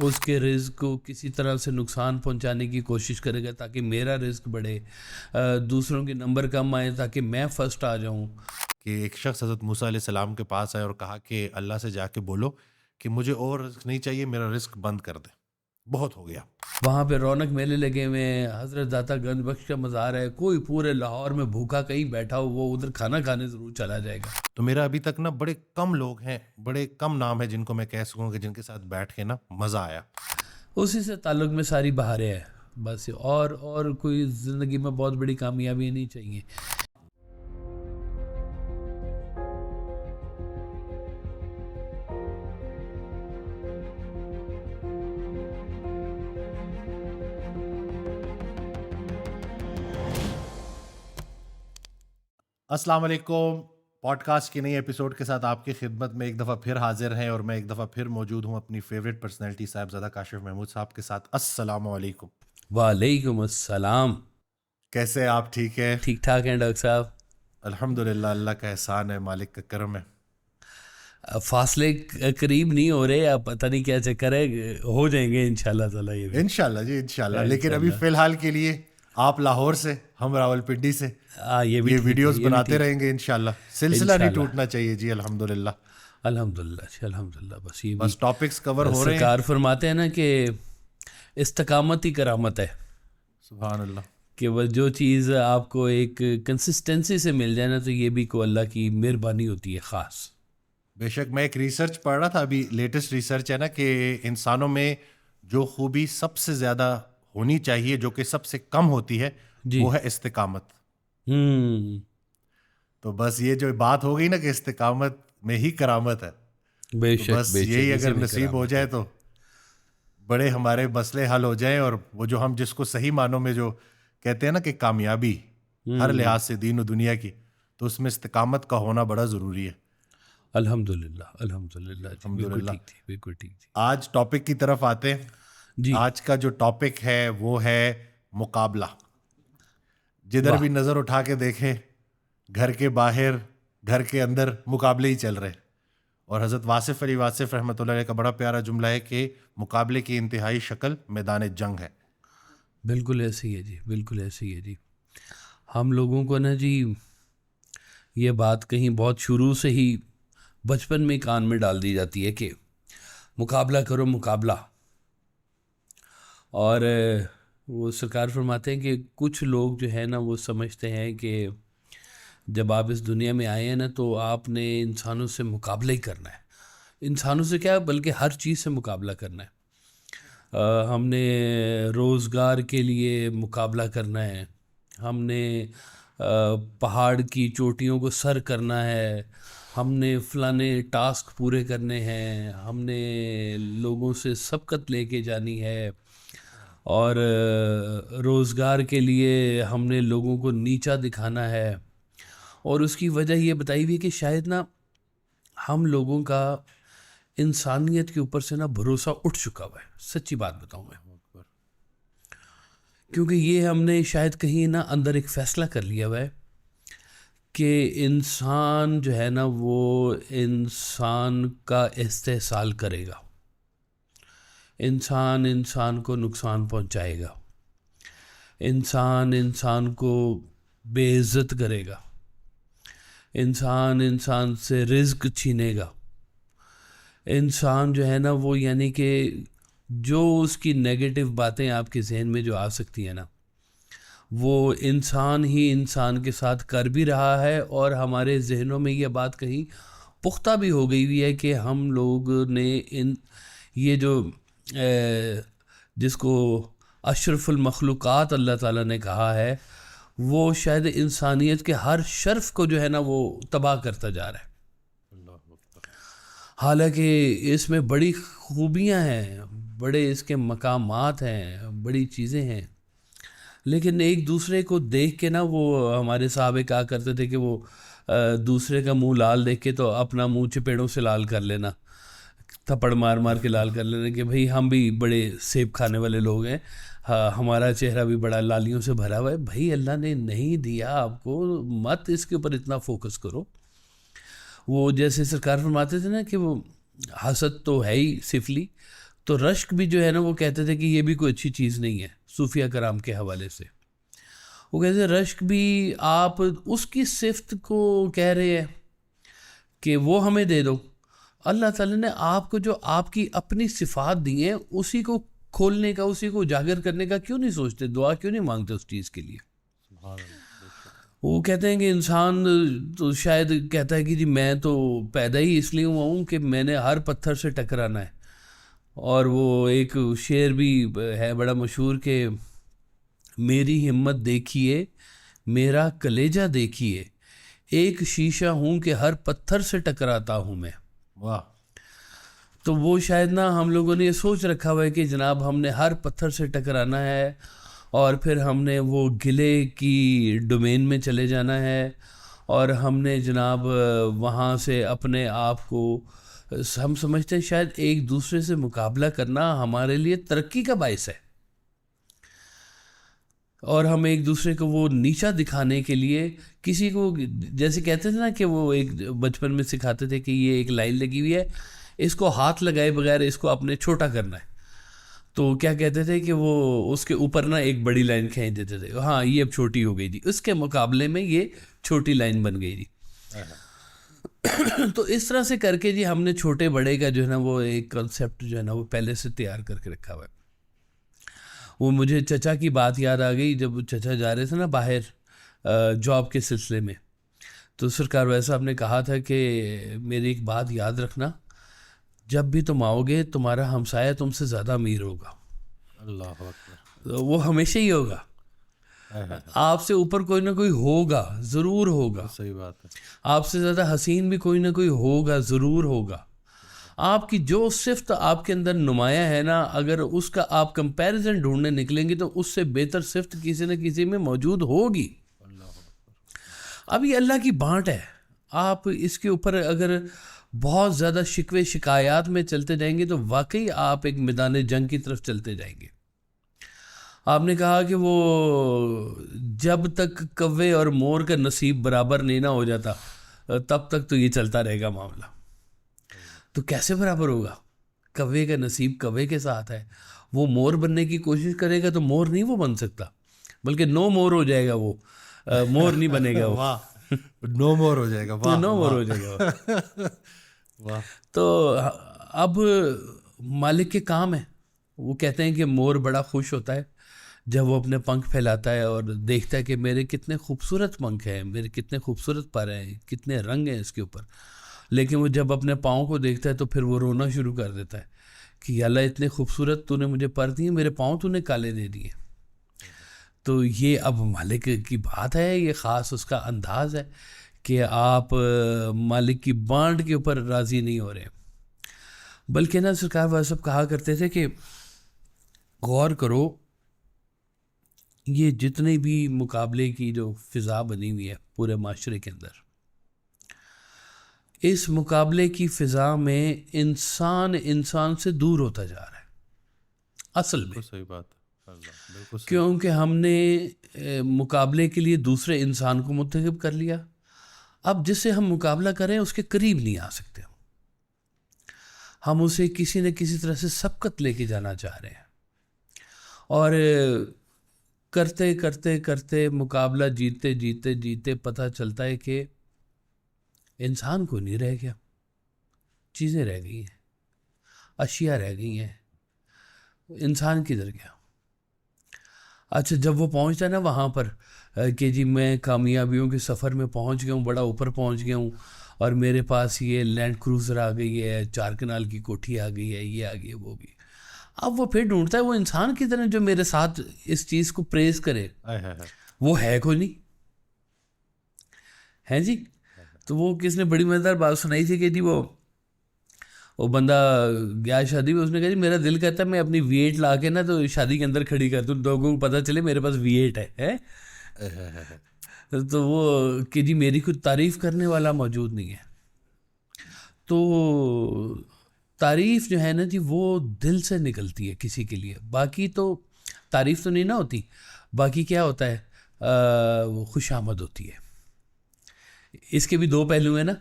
उसके रिस्क को किसी तरह से नुकसान पहुंचाने की कोशिश करेगा ताकि मेरा रिस्क बढ़े, दूसरों के नंबर कम आए ताकि मैं फर्स्ट आ जाऊं। कि एक शख्स हज़रत मूसा अलैहिस्सलाम के पास आया और कहा कि अल्लाह से जाके बोलो कि मुझे और रिस्क नहीं चाहिए, मेरा रिस्क बंद कर दे, बहुत हो गया। वहाँ पे रौनक मेले लगे हुए हैं, हजरत दाता गंज बख्श का मज़ार है, कोई पूरे लाहौर में भूखा कहीं बैठा हो वो उधर खाना खाने ज़रूर चला जाएगा। तो मेरा अभी तक ना बड़े कम लोग हैं, बड़े कम नाम है जिनको मैं कह सकूँ कि जिनके साथ बैठ के ना मज़ा आया। उसी से ताल्लुक़ में सारी बहारें हैं बस, और कोई ज़िंदगी में बहुत बड़ी कामयाबी नहीं चाहिए। अस्सलाम वालेकुम। पॉडकास्ट की नई एपिसोड के साथ आपकी खिदमत में एक दफ़ा फिर हाजिर हैं और मैं एक दफ़ा फिर मौजूद हूँ अपनी फेवरेट पर्सनैलिटी साहिबज़ादा काशिफ महमूद साहब के साथ। अस्सलाम वालेकुम। वालेकुम अस्सलाम। कैसे हैं आप? ठीक है? ठीक ठाक हैं डॉक्टर साहब। अल्हम्दुलिल्लाह, अल्लाह का एहसान है, मालिक का करम है। फासले करीब नहीं हो रहे, अब पता नहीं क्या चक्कर है, हो जाएंगे इंशाल्लाह ताला ये भी। इंशाल्लाह जी, इंशाल्लाह। लेकिन अभी इंशाल्लाह। फ़िलहाल के लिए आप लाहौर से, हम रावलपिंडी से ये भी ये ठीक है, वीडियोस ये भी बनाते ठीक है। रहेंगे इंशाल्लाह। सिलसिला नहीं इंशाल्लाह। टूटना चाहिए जी, अल्हम्दुलिल्लाह। अल्हम्दुलिल्लाह अल्हम्दुलिल्लाह, बस ये भी बस टॉपिक्स कवर हो रहे हैं। सरकार फरमाते हैं ना कि इस्तकामत ही करामत है, सुभान अल्लाह। कि वह जो चीज़ आपको एक कंसिस्टेंसी से मिल जाए ना तो ये भी को अल्लाह की मेहरबानी होती है ख़ास। बेशक, मैं एक रिसर्च पढ़ रहा था, अभी लेटेस्ट रिसर्च है ना, कि इंसानों में जो खूबी सबसे ज़्यादा होनी चाहिए जो कि सबसे कम होती है, जी। वो है इस्तिकामत। हम्म। तो बस ये जो बात हो गई ना कि इस्तिकामत में ही करामत है, तो बेशक बस बेशक, यही इसी अगर में नसीब हो करामत जाए है। तो बड़े हमारे मसले हल हो जाएं। और वो जो हम जिसको सही मानों में जो कहते हैं ना कि कामयाबी हर हम्म। लिहाज से दीन और दुनिया की, तो उसमें इस्तिकामत का होना बड़ा ज़रूरी है। अल्हम्दुलिल्लाह अल्हम्दुलिल्लाह जी, बिल्कुल अल्हम्दुलिल्लाह। ठीक थी, बिल्कुल ठीक थी। आज टॉपिक की तरफ आते हैं। जी। आज का जो टॉपिक है वो है मुकाबला। जिधर वाह। भी नज़र उठा के देखें, घर के बाहर, घर के अंदर मुकाबले ही चल रहे हैं। और हज़रत वासिफ़ अली वासिफ़ रहमतुल्लाह अलैह का बड़ा प्यारा जुमला है कि मुकाबले की इंतहाई शक्ल मैदान जंग है। बिल्कुल ऐसे ही है जी, बिल्कुल ऐसे ही है जी। हम लोगों को ना जी ये बात कहीं बहुत शुरू से ही बचपन में कान में डाल दी जाती है कि मुकाबला करो, मुकाबला। और वो सरकार फरमाते हैं कि कुछ लोग जो है ना वो समझते हैं कि जब आप इस दुनिया में आए हैं ना तो आपने इंसानों से मुकाबला ही करना है। इंसानों से क्या, बल्कि हर चीज़ से मुकाबला करना है। हमने रोज़गार के लिए मुकाबला करना है, हमने पहाड़ की चोटियों को सर करना है, हमने फ़लाने टास्क पूरे करने हैं, हमने लोगों से सबकत लेके जानी है, और रोज़गार के लिए हमने लोगों को नीचा दिखाना है। और उसकी वजह ये बताई हुई है कि शायद ना हम लोगों का इंसानियत के ऊपर से ना भरोसा उठ चुका हुआ है, सच्ची बात बताऊं मैं। क्योंकि ये हमने शायद कहीं ना अंदर एक फ़ैसला कर लिया हुआ है कि इंसान जो है ना वो इंसान का इस्तेहसाल करेगा, इंसान इंसान को नुकसान पहुंचाएगा, इंसान इंसान को बेइज्जत करेगा, इंसान इंसान से रिज्क छीनेगा। इंसान जो है ना वो यानी कि जो उसकी नेगेटिव बातें आपके जहन में जो आ सकती हैं ना, वो इंसान ही इंसान के साथ कर भी रहा है। और हमारे जहनों में ये बात कहीं पुख्ता भी हो गई हुई है कि हम लोग ने इन ये जो जिसको अशरफुल मखलूक़ात अल्लाह ताला ने कहा है, वो शायद इंसानियत के हर शर्फ को जो है ना वो तबाह करता जा रहा है। हालांकि इसमें बड़ी खूबियां हैं, बड़े इसके मकामात हैं, बड़ी चीज़ें हैं, लेकिन एक दूसरे को देख के ना वो हमारे साहब कहा करते थे कि वो दूसरे का मुंह लाल देख के तो अपना मुंह चपेड़ों से लाल कर लेना, थप्पड़ मार मार के लाल कर लेना कि भाई हम भी बड़े सेब खाने वाले लोग हैं, हाँ हमारा चेहरा भी बड़ा लालियों से भरा हुआ है। भाई अल्लाह ने नहीं दिया आपको, मत इसके ऊपर इतना फोकस करो। वो जैसे सरकार फरमाते थे ना कि वो हसद तो है ही सिफली, तो रश्क भी जो है ना वो कहते थे कि ये भी कोई अच्छी चीज़ नहीं है, सूफिया कराम के हवाले से। वो कहते थे रश्क भी आप उसकी सिफ्त को कह रहे हैं कि वो हमें दे दो। अल्लाह ताला ने आपको जो आपकी अपनी सिफात दी हैं उसी को खोलने का, उसी को उजागर करने का क्यों नहीं सोचते, दुआ क्यों नहीं मांगते उस चीज़ के लिए। वो कहते हैं कि इंसान तो शायद कहता है कि जी मैं तो पैदा ही इसलिए हुआ हूँ कि मैंने हर पत्थर से टकराना है। और वो एक शेर भी है बड़ा मशहूर कि मेरी हिम्मत देखिए, मेरा कलेजा देखिए, एक शीशा हूँ कि हर पत्थर से टकराता हूँ मैं। वाह। तो वो शायद ना हम लोगों ने ये सोच रखा हुआ है कि जनाब हमने हर पत्थर से टकराना है और फिर हमने वो गिले की डोमेन में चले जाना है और हमने जनाब वहाँ से अपने आप को, हम समझते हैं शायद एक दूसरे से मुकाबला करना हमारे लिए तरक्की का बायस है और हम एक दूसरे को वो नीचा दिखाने के लिए किसी को, जैसे कहते थे ना कि वो एक बचपन में सिखाते थे कि ये एक लाइन लगी हुई है, इसको हाथ लगाए बगैर इसको अपने छोटा करना है। तो क्या कहते थे कि वो उसके ऊपर ना एक बड़ी लाइन खींच देते थे, हाँ ये अब छोटी हो गई थी, उसके मुकाबले में ये छोटी लाइन बन गई थी। तो इस तरह से करके जी हमने छोटे बड़े का जो है ना वो एक कंसेप्ट जो है ना वो पहले से तैयार करके रखा हुआ है। वो मुझे चचा की बात याद आ गई, जब चचा जा रहे थे ना बाहर जॉब के सिलसिले में, तो सरकार वैसा आपने कहा था कि मेरी एक बात याद रखना, जब भी तुम आओगे तुम्हारा हमसाया तुमसे ज़्यादा अमीर होगा। अल्लाह अकबर। तो वो हमेशा ही होगा, आपसे ऊपर कोई ना कोई होगा, ज़रूर होगा। सही बात है। आपसे ज़्यादा हसीन भी कोई ना कोई होगा, ज़रूर होगा। आपकी जो सिफ्त आपके अंदर नुमाया है ना, अगर उसका आप कंपैरिजन ढूंढने निकलेंगे तो उससे बेहतर सिफ्त किसी न किसी में मौजूद होगी। अब ये अल्लाह की बांट है, आप इसके ऊपर अगर बहुत ज़्यादा शिकवे शिकायत में चलते जाएंगे तो वाकई आप एक मैदान जंग की तरफ चलते जाएंगे। आपने कहा कि वो जब तक कव्वे और मोर का नसीब बराबर नहीं ना हो जाता तब तक तो ये चलता रहेगा मामला। तो कैसे बराबर होगा? कव्वे का नसीब कव्वे के साथ है, वो मोर बनने की कोशिश करेगा तो मोर नहीं वो बन सकता, बल्कि नो मोर हो जाएगा, वो मोर नहीं बनेगा वो। वाह, नो मोर हो जाएगा। वाह, नो मोर हो जाएगा। वाह। तो अब मालिक के काम है, वो कहते हैं कि मोर बड़ा खुश होता है जब वो अपने पंख फैलाता है और देखता है कि मेरे कितने खूबसूरत पंख हैं, मेरे कितने खूबसूरत पर हैं, कितने रंग हैं इसके ऊपर। लेकिन वो जब अपने पाँव को देखता है तो फिर वो रोना शुरू कर देता है कि अल्लाह इतने खूबसूरत तूने मुझे पर दिए, मेरे पाँव तूने काले दे दिए। तो ये अब मालिक की बात है, ये ख़ास उसका अंदाज है कि आप मालिक की बांट के ऊपर राज़ी नहीं हो रहे। बल्कि ना सरकार वह सब कहा करते थे कि गौर करो, ये जितने भी मुकाबले की जो फ़िज़ा बनी हुई है पूरे माशरे के अंदर, इस मुकाबले की फ़िज़ा में इंसान से दूर होता जा रहा है असल में। सही बात है, बिल्कुल सही। क्योंकि हमने मुकाबले के लिए दूसरे इंसान को मुंतखब कर लिया। अब जिससे हम मुकाबला करें उसके करीब नहीं आ सकते, हम उसे किसी न किसी तरह से सबकत लेके जाना चाह रहे हैं और करते करते करते मुकाबला जीते जीते जीते पता चलता है कि इंसान को नहीं रह गया, चीज़ें रह गई हैं, अशिया रह गई हैं, इंसान किधर गया। अच्छा, जब वो पहुंचता है ना वहाँ पर कि जी मैं कामयाबियों के सफ़र में पहुंच गया हूँ, बड़ा ऊपर पहुंच गया हूँ और मेरे पास ये लैंड क्रूज़र आ गई है, 4 कनाल की कोठी आ गई है, ये आ गई है, वो भी। अब वो फिर ढूंढता है वो इंसान की तरह जो मेरे साथ इस चीज़ को प्रेज़ करे। वो है कोई नहीं है जी। तो वो किसने बड़ी मज़ेदार बात सुनाई थी कि जी वो बंदा गया शादी में, उसने कहा जी मेरा दिल कहता है मैं अपनी V8 ला के ना तो शादी के अंदर खड़ी कर दूँ, लोगों को पता चले मेरे पास V8 है? तो वो कि जी मेरी कुछ तारीफ़ करने वाला मौजूद नहीं है। तो तारीफ़ जो है ना जी वो दिल से निकलती है किसी के लिए, बाकी तो तारीफ़ तो नहीं ना होती, बाकी क्या होता है वो खुशामद होती है। इसके भी 2 पहलू हैं ना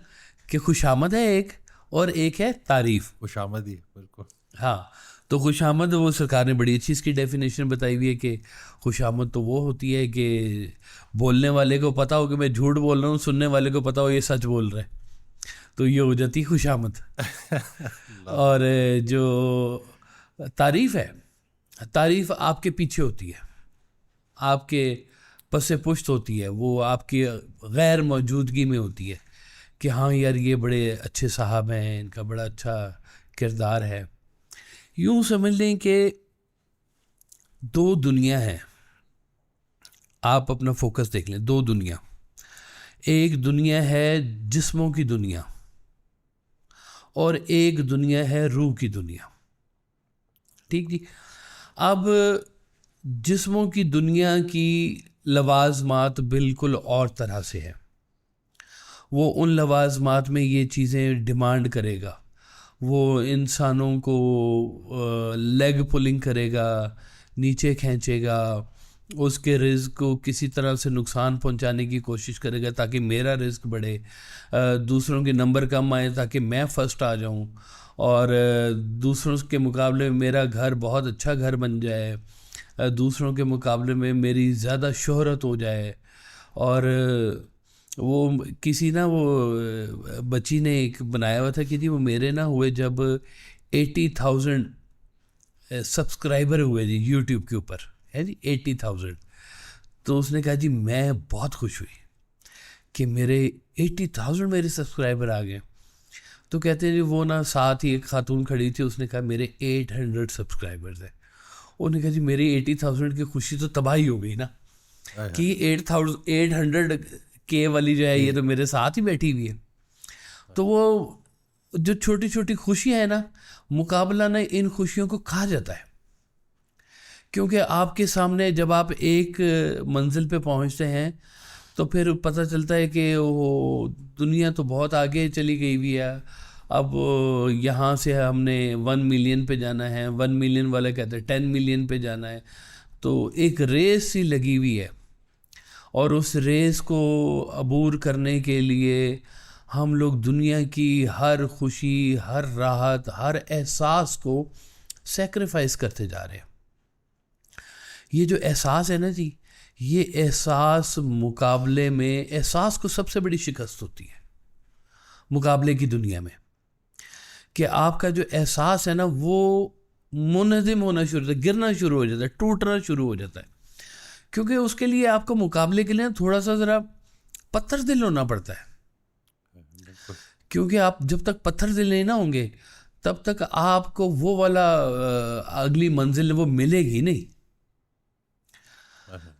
कि खुशामद है एक और एक है तारीफ़। खुशामद ही, बिल्कुल। हाँ, तो खुशामद वो सरकार ने बड़ी अच्छी इसकी डेफिनेशन बताई हुई है कि खुशामद तो वो होती है कि बोलने वाले को पता हो कि मैं झूठ बोल रहा हूँ, सुनने वाले को पता हो ये सच बोल रहा है, तो ये हो जाती है खुशामद। और जो तारीफ़ है, तारीफ़ आपके पीछे होती है, आपके पसे पुश्त होती है, वो आपकी गैर मौजूदगी में होती है कि हाँ यार ये बड़े अच्छे साहब हैं, इनका बड़ा अच्छा किरदार है। यूँ समझ लें कि दो दुनिया है, आप अपना फोकस देख लें, दो दुनिया। एक दुनिया है जिस्मों की दुनिया और एक दुनिया है रूह की दुनिया। ठीक जी। अब जिस्मों की दुनिया की लवाजमात बिल्कुल और तरह से है। वो उन लवाजमात में ये चीज़ें डिमांड करेगा, वो इंसानों को लेग पुलिंग करेगा, नीचे खींचेगा, उसके रिस्क को किसी तरह से नुकसान पहुंचाने की कोशिश करेगा ताकि मेरा रिस्क बढ़े, दूसरों के नंबर कम आए ताकि मैं फर्स्ट आ जाऊं, और दूसरों के मुकाबले में मेरा घर बहुत अच्छा घर बन जाए, दूसरों के मुकाबले में मेरी ज़्यादा शोहरत हो जाए। और वो किसी ना वो बच्ची ने एक बनाया हुआ था कि जी वो मेरे ना हुए जब 80,000 सब्सक्राइबर हुए जी यूट्यूब के ऊपर, है जी 80,000। तो उसने कहा जी मैं बहुत खुश हुई कि मेरे 80,000 मेरे सब्सक्राइबर आ गए। तो कहते हैं जी वो ना साथ ही एक खातून खड़ी थी, उसने कहा मेरे 800 सब्सक्राइबर्स हैं। उन्होंने कहा जी मेरी 80,000 की खुशी तो तबाही हो गई ना कि 800 के वाली जो है ये तो मेरे साथ ही बैठी हुई है। तो वो जो छोटी छोटी खुशियाँ हैं ना, मुकाबला ना इन खुशियों को खा जाता है, क्योंकि आपके सामने जब आप एक मंजिल पे पहुंचते हैं तो फिर पता चलता है कि वो दुनिया तो बहुत आगे चली गई हुई है। अब यहाँ से हमने 1 मिलियन पे जाना है, 1 मिलियन वाले कहते हैं 10 मिलियन पे जाना है। तो एक रेस सी लगी हुई है और उस रेस को अबूर करने के लिए हम लोग दुनिया की हर खुशी, हर राहत, हर एहसास को सेक्रीफाइस करते जा रहे हैं। ये जो एहसास है ना जी, ये एहसास मुकाबले में, एहसास को सबसे बड़ी शिकस्त होती है मुकाबले की दुनिया में, कि आपका जो एहसास है ना वो मुनज़िम होना शुरू होता है, गिरना शुरू हो जाता है, टूटना शुरू हो जाता है, क्योंकि उसके लिए आपको मुकाबले के लिए थोड़ा सा ज़रा पत्थर दिल होना पड़ता है। क्योंकि आप जब तक पत्थर दिल नहीं ना होंगे तब तक आपको वो वाला अगली मंजिल वो मिलेगी नहीं,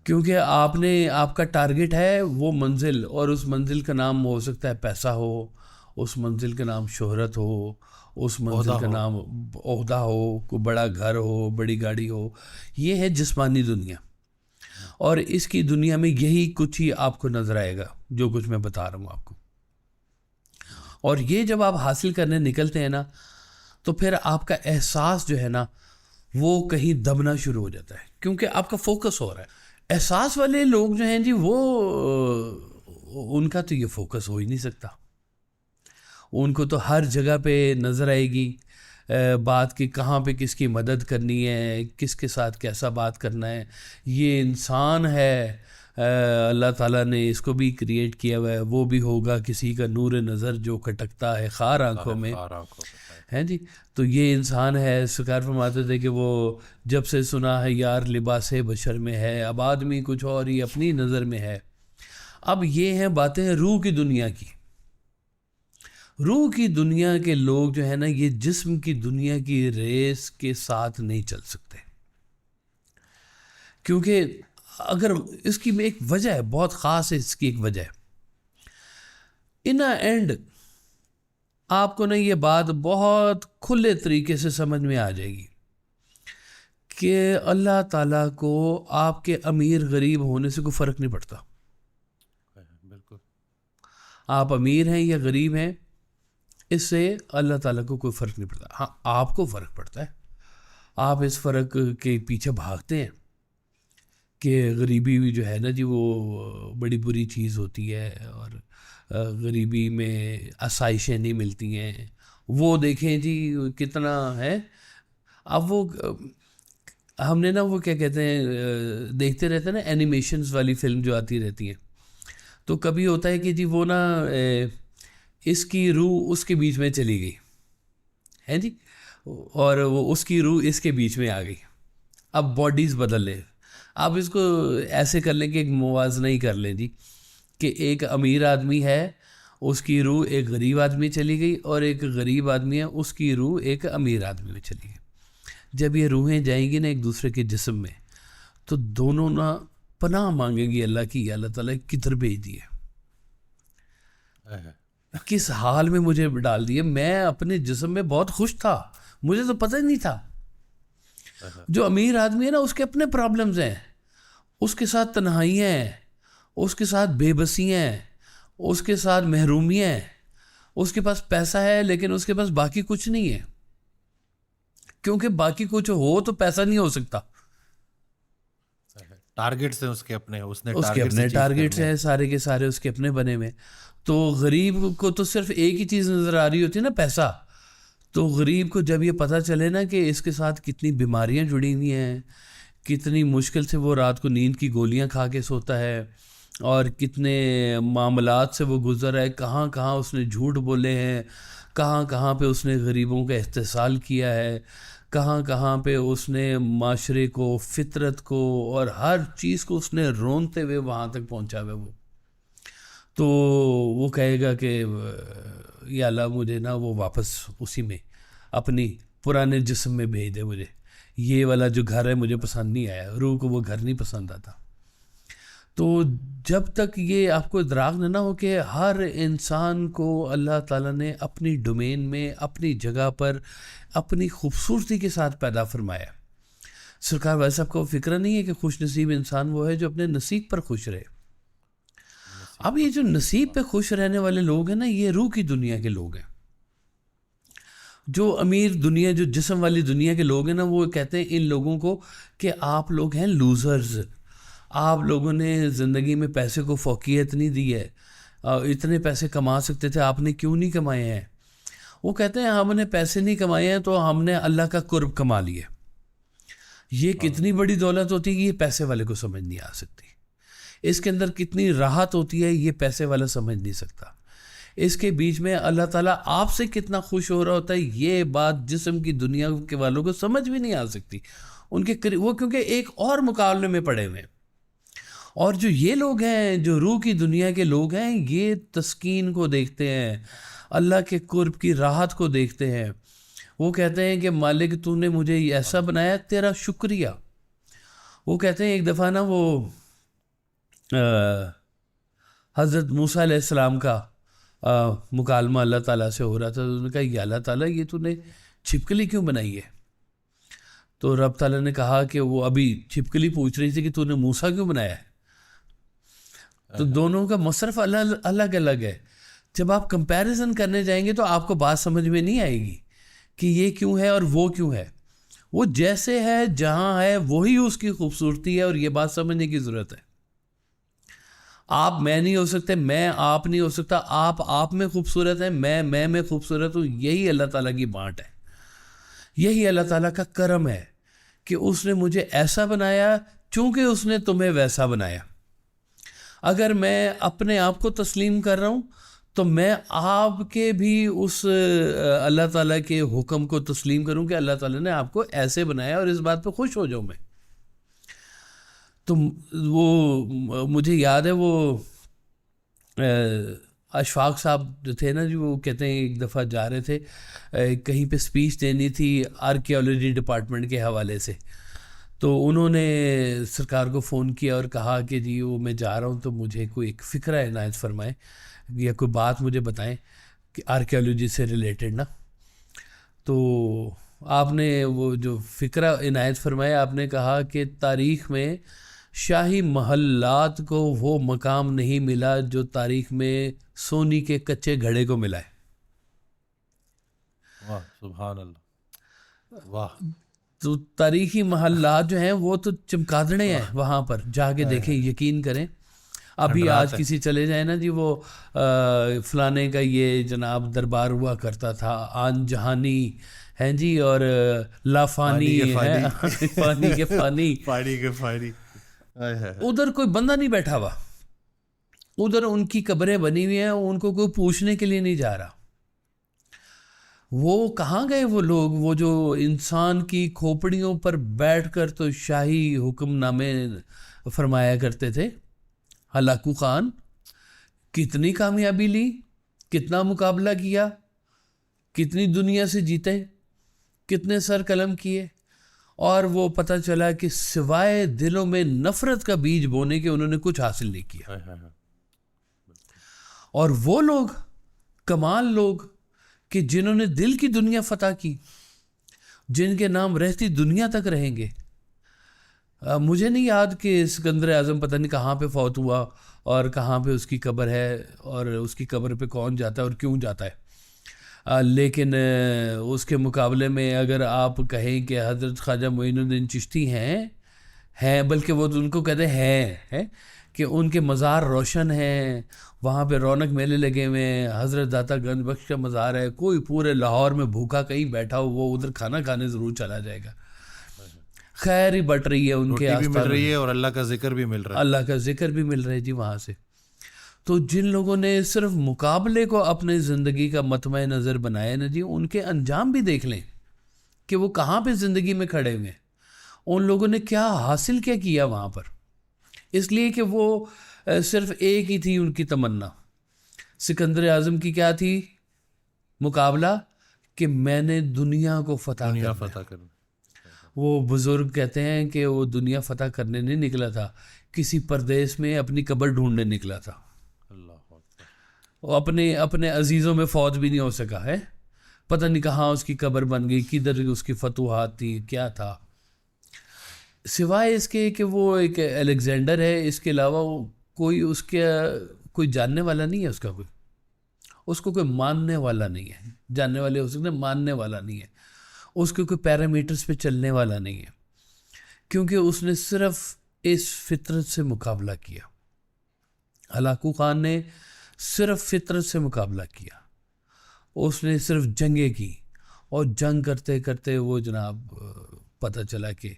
क्योंकि आपका टारगेट है वो मंजिल, और उस मंजिल का नाम हो सकता है पैसा हो, उस मंजिल का नाम शोहरत हो, उस मंजिल का नाम ओहदा हो, कोई बड़ा घर हो, बड़ी गाड़ी हो। ये है जिस्मानी दुनिया, और इसकी दुनिया में यही कुछ ही आपको नजर आएगा जो कुछ मैं बता रहा हूँ आपको। और ये जब आप हासिल करने निकलते हैं ना तो फिर आपका एहसास जो है ना वो कहीं दबना शुरू हो जाता है, क्योंकि आपका फोकस हो रहा है। एहसास वाले लोग जो हैं जी वो उनका तो ये फोकस हो ही नहीं सकता, उनको तो हर जगह पे नज़र आएगी बात कि कहाँ पे किसकी मदद करनी है, किसके साथ कैसा बात करना है। ये इंसान है, अल्लाह ताला ने इसको भी क्रिएट किया हुआ है, वो भी होगा किसी का नूर नज़र जो खटकता है खार आंखों में, है जी। तो ये इंसान है। सरकार फरमाते थे कि वो जब से सुना है यार लिबास बशर में है, अब आदमी कुछ और ही अपनी नज़र में है। अब ये हैं बातें रूह की दुनिया की। रूह की दुनिया के लोग जो है ना ये जिस्म की दुनिया की रेस के साथ नहीं चल सकते, क्योंकि अगर इसकी एक वजह है, बहुत ख़ास है इसकी एक वजह है। इन एंड आपको ना ये बात बहुत खुले तरीके से समझ में आ जाएगी कि अल्लाह ताला को आपके अमीर गरीब होने से कोई फ़र्क नहीं पड़ता। बिल्कुल, आप अमीर हैं या गरीब हैं इससे अल्लाह ताला को कोई फ़र्क नहीं पड़ता। हाँ, आपको फ़र्क पड़ता है, आप इस फ़र्क के पीछे भागते हैं कि गरीबी भी जो है ना जी वो बड़ी बुरी चीज़ होती है, और गरीबी में आसाइशें नहीं मिलती हैं। वो देखें जी कितना है, अब वो हमने ना वो क्या कहते हैं देखते रहते हैं ना एनिमेशंस वाली फिल्म जो आती रहती हैं, तो कभी होता है कि जी वो ना इसकी रूह उसके बीच में चली गई है जी, और वो उसकी रूह इसके बीच में आ गई। अब बॉडीज़ बदल ले, आप इसको ऐसे कर लें कि एक मुवाजना ही कर लें जी, कि एक अमीर आदमी है, उसकी रूह एक गरीब आदमी चली गई, और एक गरीब आदमी है, उसकी रूह एक अमीर आदमी में चली गई। जब ये रूहें जाएंगी ना एक दूसरे के जिस्म में, तो दोनों ना पनाह मांगेंगी अल्लाह की, अल्लाह ताला किधर भेज दिए, किस हाल में मुझे डाल दिए। मैं अपने जिस्म में बहुत खुश था, मुझे तो पता ही नहीं था। जो अमीर आदमी है ना, उसके अपने प्रॉब्लम्स हैं, उसके साथ तन्हाइयाँ हैं, उसके साथ बेबसियाँ हैं, उसके साथ महरूमियाँ हैं, उसके पास पैसा है लेकिन उसके पास बाकी कुछ नहीं है, क्योंकि बाकी कुछ हो तो पैसा नहीं हो सकता। टारगेट्स हैं उसके अपने, उसने उसके अपने टारगेट्स हैं, सारे के सारे उसके अपने बने हुए। तो गरीब को तो सिर्फ एक ही चीज़ नज़र आ रही होती है ना, पैसा। तो गरीब को जब ये पता चले ना कि इसके साथ कितनी बीमारियां जुड़ी हुई हैं, कितनी मुश्किल से वो रात को नींद की गोलियां खा के सोता है, और कितने मामलात से वो गुज़र है, कहाँ कहाँ उसने झूठ बोले हैं, कहाँ कहाँ पे उसने गरीबों का इस्तेसाल किया है, कहाँ कहाँ पे उसने माशरे को, फितरत को और हर चीज़ को उसने रोनते हुए वहाँ तक पहुँचा हुआ वो। तो वो कहेगा कि या अल्लाह मुझे ना वो वापस उसी में अपनी पुराने जिस्म में भेज दे, मुझे ये वाला जो घर है मुझे पसंद नहीं आया, रूह को वो घर नहीं पसंद आता। तो जब तक ये आपको इदराक ना हो कि हर इंसान को अल्लाह ताला ने अपनी डोमेन में, अपनी जगह पर, अपनी खूबसूरती के साथ पैदा फरमाया। सरकार वैसे आपको फिक्र नहीं है कि खुश नसीब इंसान वो है जो अपने नसीब पर खुश रहे। अब ये जो नसीब पे खुश रहने वाले लोग हैं ना, ये रूह की दुनिया के लोग हैं। जो अमीर दुनिया, जो जिस्म वाली दुनिया के लोग हैं ना, वो कहते हैं इन लोगों को कि आप लोग हैं लूज़र्स, आप लोगों ने ज़िंदगी में पैसे को फ़ौक़ियत नहीं दी है, इतने पैसे कमा सकते थे, आपने क्यों नहीं कमाए हैं। वो कहते हैं हमने पैसे नहीं कमाए हैं तो हमने अल्लाह का कुर्ब कमा लिया। ये कितनी बड़ी दौलत होती है कि ये पैसे वाले को समझ नहीं आ सकती। इसके अंदर कितनी राहत होती है ये पैसे वाला समझ नहीं सकता। इसके बीच में अल्लाह ताला आपसे कितना खुश हो रहा होता है, ये बात जिस्म की दुनिया के वालों को समझ भी नहीं आ सकती उनके वो, क्योंकि एक और मुकाबले में पड़े हुए हैं। और जो ये लोग हैं, जो रूह की दुनिया के लोग हैं, ये तस्कीन को देखते हैं, अल्लाह के कुर्ब की राहत को देखते हैं। वो कहते हैं कि मालिक तूने मुझे ऐसा बनाया, तेरा शुक्रिया। वो कहते हैं एक दफ़ा ना वो हज़रत मूसा अलैहिस्सलाम का मुकालमा अल्लाह ताला से हो रहा था। तो उन्होंने कहा या अल्लाह ताला ये तूने छिपकली क्यों बनाई है। तो रब ताला ने कहा कि वो अभी छिपकली पूछ रही थी कि तूने मूसा क्यों बनाया है। तो दोनों का मसरफ़ अलग अलग है। जब आप कंपैरिजन करने जाएंगे तो आपको बात समझ में नहीं आएगी कि ये क्यों है और वो क्यों है। वो जैसे है, जहाँ है, वही उसकी खूबसूरती है, और ये बात समझने की ज़रूरत है। आप मैं नहीं हो सकते, मैं आप नहीं हो सकता, आप में खूबसूरत है, मैं में खूबसूरत हूँ। यही अल्लाह ताला की बाँट है, यही अल्लाह ताला का करम है कि उसने मुझे ऐसा बनाया चूँकि उसने तुम्हें वैसा बनाया। अगर मैं अपने आप को तस्लीम कर रहा हूँ तो मैं आपके भी उस अल्लाह ताला के हुक्म को तस्लीम करूँ कि अल्लाह ताला ने आपको ऐसे बनाया, और इस बात पे खुश हो जाऊँ मैं। तो वो मुझे याद है वो अशफाक साहब जो थे ना जी, वो कहते हैं एक दफ़ा जा रहे थे कहीं पे स्पीच देनी थी आर्कियोलॉजी डिपार्टमेंट के हवाले से। तो उन्होंने सरकार को फ़ोन किया और कहा कि जी वो मैं जा रहा हूँ, तो मुझे कोई एक फ़िक्रा इनायत फरमाएं या कोई बात मुझे बताएं कि आर्कियोलॉजी से रिलेटेड ना। तो आपने वो जो फ़िक्रा इनायत फरमाया, आपने कहा कि तारीख़ में शाही महल्लात को वो मकाम नहीं मिला जो तारीख़ में सोनी के कच्चे घड़े को मिला है। वाह सुभान अल्लाह, वाह। तो तारीख़ी महल्लात जो हैं वो तो चमकादड़े हैं, वहाँ पर जाके देखें, यकीन करें। अभी आज किसी चले जाए ना जी, वो फलाने का ये जनाब दरबार हुआ करता था, आन जहानी है जी, और लाफानी है, पानी के पानी, पानी के पानी। उधर कोई बंदा नहीं बैठा हुआ, उधर उनकी कब्रें बनी हुई हैं, उनको कोई पूछने के लिए नहीं जा रहा। वो कहाँ गए वो लोग, वो जो इंसान की खोपड़ियों पर बैठकर तो शाही हुक्मनामे फरमाया करते थे। हलाकू खान कितनी कामयाबी ली, कितना मुकाबला किया, कितनी दुनिया से जीते, कितने सर कलम किए, और वो पता चला कि सिवाय दिलों में नफरत का बीज बोने के उन्होंने कुछ हासिल नहीं किया। और वो लोग कमाल लोग कि जिन्होंने दिल की दुनिया फतह की, जिनके नाम रहती दुनिया तक रहेंगे। मुझे नहीं याद कि सिकंदर आज़म पता नहीं कहाँ पे फौत हुआ और कहाँ पे उसकी कब्र है और उसकी कब्र पे कौन जाता है और क्यों जाता है। लेकिन उसके मुकाबले में अगर आप कहें कि हज़रत ख्वाजा मोइनुद्दीन चिश्ती हैं, बल्कि वो उनको कहते हैं कि उनके मज़ार रोशन हैं, वहाँ पे रौनक मेले लगे हुए हैं, हज़रत दाता गंज बख्श का मज़ार है, कोई पूरे लाहौर में भूखा कहीं बैठा हो वो उधर खाना खाने ज़रूर चला जाएगा। खैर ही बट रही है उनके आस-पास, भी मिल रही है और अल्लाह का जिक्र भी मिल रहा है, अल्लाह का जिक्र भी मिल रहा है जी वहाँ से। तो जिन लोगों ने सिर्फ मुकाबले को अपने ज़िंदगी का मतमय नज़र बनाया ना जी, उनके अंजाम भी देख लें कि वो कहाँ पे ज़िंदगी में खड़े हुए हैं, उन लोगों ने क्या हासिल क्या किया वहाँ पर। इसलिए कि वो सिर्फ एक ही थी उनकी तमन्ना। सिकंदर आज़म की क्या थी मुकाबला, कि मैंने दुनिया को फतह करना। वो बुज़ुर्ग कहते हैं कि वो दुनिया फतह करने नहीं निकला था, किसी परदेश में अपनी कब्र ढूंढने निकला था। वो अपने अजीज़ों में फौज भी नहीं हो सका है, पता नहीं कहाँ उसकी कब्र बन गई, किधर उसकी फतूहात थी, क्या था। सिवाय इसके कि वो एक अलेक्जेंडर है, इसके अलावा कोई उसके कोई जानने वाला नहीं है, उसको कोई मानने वाला नहीं है। जानने वाले हो सकते, मानने वाला नहीं है, उसके कोई पैरामीटर्स पे चलने वाला नहीं है, क्योंकि उसने सिर्फ इस फितरत से मुकाबला किया। हलाकू खान ने सिर्फ फितरत से मुकाबला किया, उसने सिर्फ जंगें की, और जंग करते करते वो जनाब पता चला कि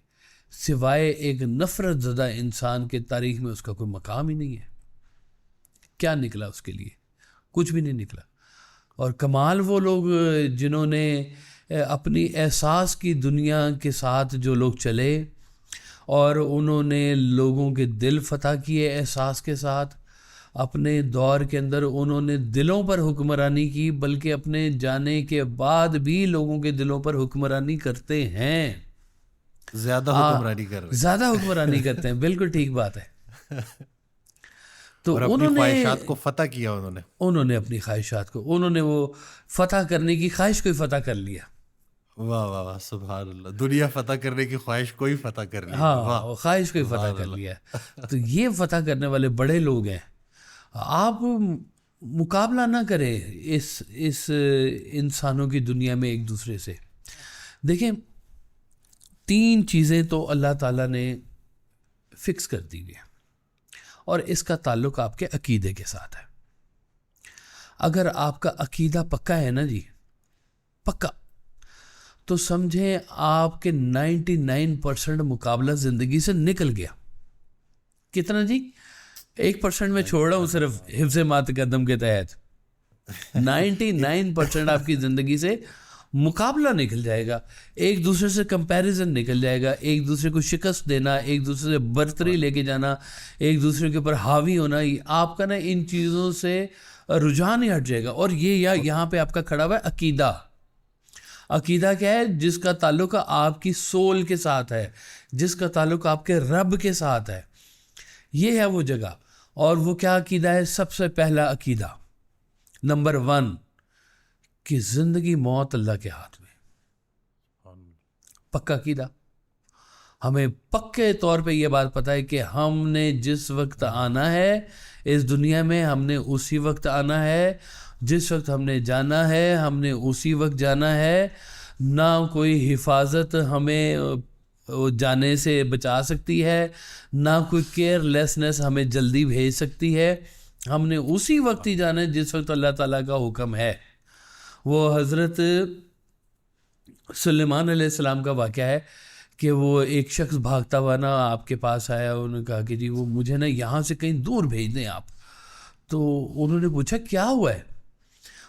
सिवाय एक नफ़रत ज़दा इंसान के तारीख़ में उसका कोई मकाम ही नहीं है। क्या निकला उसके लिए? कुछ भी नहीं निकला। और कमाल वो लोग जिन्होंने अपनी एहसास की दुनिया के साथ जो लोग चले और उन्होंने लोगों के दिल फतह किए एहसास के साथ। अपने दौर के अंदर उन्होंने दिलों पर हुक्मरानी की, बल्कि अपने जाने के बाद भी लोगों के दिलों पर हुक्मरानी करते हैं, ज़्यादा हुक्मरानी कर रहे हैं, ज़्यादा हुक्मरानी करते हैं। बिल्कुल ठीक बात है। तो और अपनी ख्वाहिशात को फतह किया उन्होंने अपनी ख्वाहिशात को, उन्होंने वो फतह करने की ख्वाहिश को ही फतह कर लिया। वाह वाह वाह, सुभान अल्लाह। दुनिया फतह करने की ख्वाहिश को ही फतह कर लिया। हाँ, ख्वाहिश को ही फतह कर लिया। तो ये फतह करने वाले बड़े लोग हैं। आप मुकाबला ना करें इस इंसानों की दुनिया में एक दूसरे से। देखें, 3 चीज़ें तो अल्लाह ताला ने फिक्स कर दी है, और इसका ताल्लुक़ आपके अकीदे के साथ है। अगर आपका अकीदा पक्का है ना जी, पक्का, तो समझें आपके 99% मुकाबला ज़िंदगी से निकल गया। कितना जी? 1% में छोड़ रहा हूँ सिर्फ हिफ्ज़ मातकद्दम के तहत। 99% आपकी ज़िंदगी से मुकाबला निकल जाएगा, एक दूसरे से कंपैरिजन निकल जाएगा, एक दूसरे को शिकस्त देना, एक दूसरे से बर्तरी लेके जाना, एक दूसरे के ऊपर हावी होना, आपका ना इन चीज़ों से रुझान ही हट जाएगा। और ये यहाँ पे आपका खड़ा हुआ है अकीदा। अकीदा क्या है? जिसका ताल्लुक आपकी सोल के साथ है, जिसका ताल्लुक आपके रब के साथ है। ये है वो जगह। और वो क्या अकीदा है? सबसे पहला अकीदा, नंबर 1, कि ज़िंदगी मौत अल्लाह के हाथ में। पक्का अकीदा। हमें पक्के तौर पे ये बात पता है कि हमने जिस वक्त आना है इस दुनिया में, हमने उसी वक्त आना है, जिस वक्त हमने जाना है हमने उसी वक्त जाना है। ना कोई हिफाजत हमें जाने से बचा सकती है, ना कोई केयरलेसनेस हमें जल्दी भेज सकती है। हमने उसी वक्त ही जाना है जिस वक्त अल्लाह ताला का हुक्म है। वो हज़रत सुलेमान अलैहिस्सलाम का वाक़या है कि वो एक शख्स भागता हुआ ना आपके पास आया, उन्होंने कहा कि जी वो मुझे ना यहाँ से कहीं दूर भेज दें आप। तो उन्होंने पूछा क्या हुआ है?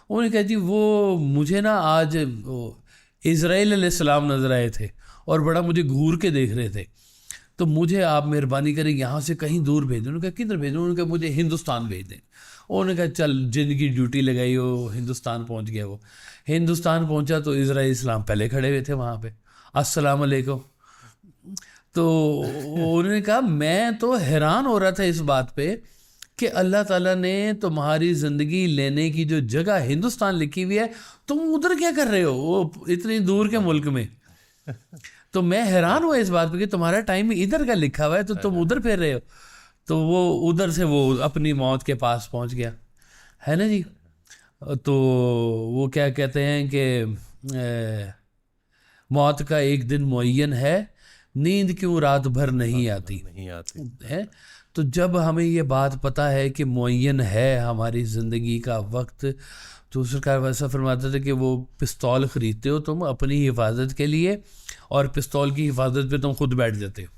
उन्होंने कहा जी वो मुझे ना आज इज़राइल अलैहिस्सलाम नज़र आए थे और बड़ा मुझे घूर के देख रहे थे, तो मुझे आप मेहरबानी करें यहाँ से कहीं दूर भेज दें। उन्होंने कहा किधर भेजें? उन्होंने कहा मुझे हिंदुस्तान भेज दें। उन्होंने कहा चल, जिनकी ड्यूटी लगाई वो हिंदुस्तान पहुँच गया। वो हिंदुस्तान पहुँचा तो इज़राइल इस्लाम पहले खड़े हुए थे वहाँ पे, अस्सलाम वालेकुम। तो उन्होंने कहा मैं तो हैरान हो रहा था इस बात पे कि अल्लाह ताला ने तुम्हारी ज़िंदगी लेने की जो जगह हिंदुस्तान लिखी हुई है, तुम उधर क्या कर रहे हो वो इतनी दूर के मुल्क में? तो मैं हैरान हुआ इस बात पे कि तुम्हारा टाइम इधर का लिखा हुआ है तो तुम उधर फिर रहे हो। तो वो उधर से वो अपनी मौत के पास पहुंच गया, है ना जी। तो वो क्या कहते हैं कि मौत का एक दिन मुअय्यन है, नींद क्यों रात भर नहीं आती है। तो जब हमें ये बात पता है कि मुअय्यन है हमारी ज़िंदगी का वक्त, तो सरकार वैसा फरमाता था कि वो पिस्तौल ख़रीदते हो तुम अपनी हिफाजत के लिए, और पिस्तौल की हिफाजत पे तुम खुद बैठ जाते हो।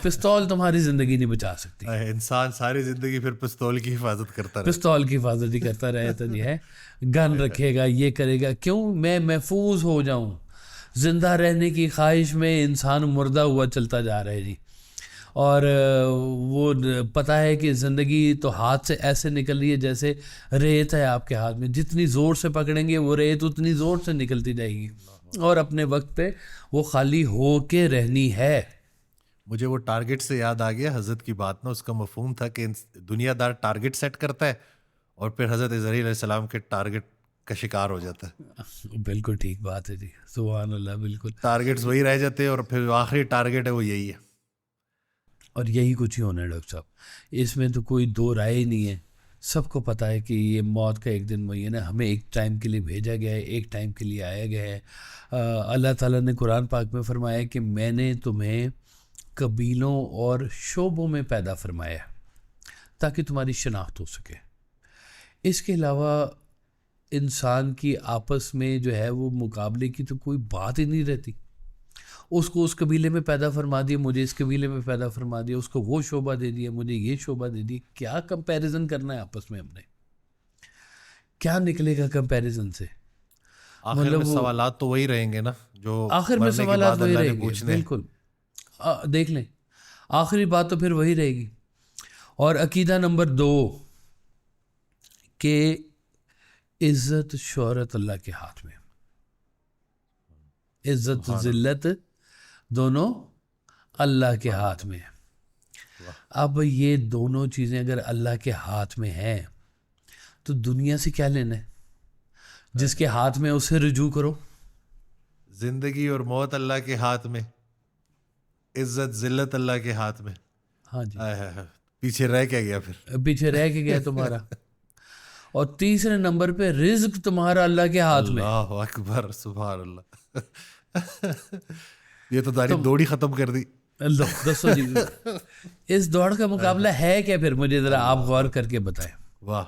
पिस्तौल तुम्हारी ज़िंदगी नहीं बचा सकती। इंसान सारी ज़िंदगी फिर पिस्तौल की हिफाजत करता रहे, पिस्तौल की हिफाजत ही करता रहे तो नहीं है, गन रखेगा, ये करेगा, क्यों? मैं महफूज हो जाऊं। ज़िंदा रहने की ख्वाहिश में इंसान मुर्दा हुआ चलता जा रहा है जी। और वो पता है कि ज़िंदगी तो हाथ से ऐसे निकल रही है जैसे रेत है आपके हाथ में, जितनी ज़ोर से पकड़ेंगे वो रेत उतनी ज़ोर से निकलती जाएगी, और अपने वक्त पे वो खाली हो के रहनी है। मुझे वो टारगेट से याद आ गया हज़रत की बात ना, उसका मफहूम था कि दुनियादार टारगेट सेट करता है और फिर हज़रत इज़राइल अलैहिस्सलाम के टारगेट का शिकार हो जाता है। बिल्कुल ठीक बात है जी, सुभान अल्लाह। बिल्कुल टारगेट्स वही रह जाते हैं और फिर आखिरी टारगेट है वो यही है, और यही कुछ ही होना है डॉक्टर साहब, इसमें तो कोई दो राय ही नहीं है। सबको पता है कि ये मौत का एक दिन मुअय्यन है, हमें एक टाइम के लिए भेजा गया है, एक टाइम के लिए आया गया है। अल्लाह ताला ने कुरान पाक में फरमाया कि मैंने तुम्हें कबीलों और शोबों में पैदा फरमाया ताकि तुम्हारी शनाख्त हो सके। इसके अलावा इंसान की आपस में जो है वो मुकाबले की तो कोई बात ही नहीं रहती। उसको उस कबीले में पैदा फरमा दिया, मुझे इस कबीले में पैदा फरमा दिया, उसको वो शोबा दे दिया, मुझे ये शोबा दे दिया। क्या कंपैरिजन करना है आपस में? हमने क्या निकलेगा कंपैरिजन से? आखिर में सवालात तो वही रहेंगे ना जो आखिर में सवालात वही रहेंगे, बिल्कुल। देख लें, आखिरी बात तो फिर वही रहेगी। और अकीदा नंबर 2 के इज़्ज़त शोहरत अल्लाह के हाथ में, इज़्ज़त ज़िल्लत दोनों अल्लाह के हाथ में है। अब ये दोनों चीज़ें अगर अल्लाह के हाथ में हैं तो दुनिया से क्या लेना है? जिसके हाथ में उसे रुजू करो। जिंदगी और मौत अल्लाह के हाथ में, इज्जत जिल्लत अल्लाह के हाथ में। हाँ जी, पीछे रह क्या गया? फिर पीछे रह के गया तुम्हारा। और तीसरे नंबर पे रिज्क तुम्हारा अल्लाह के हाथ में। अल्लाह अकबर, सुभान अल्लाह। ये तो तारी दौड़ ही खत्म कर दी। दसो जी, इस दौड़ का मुकाबला है क्या? फिर मुझे जरा आप गौर करके बताएं। वाह,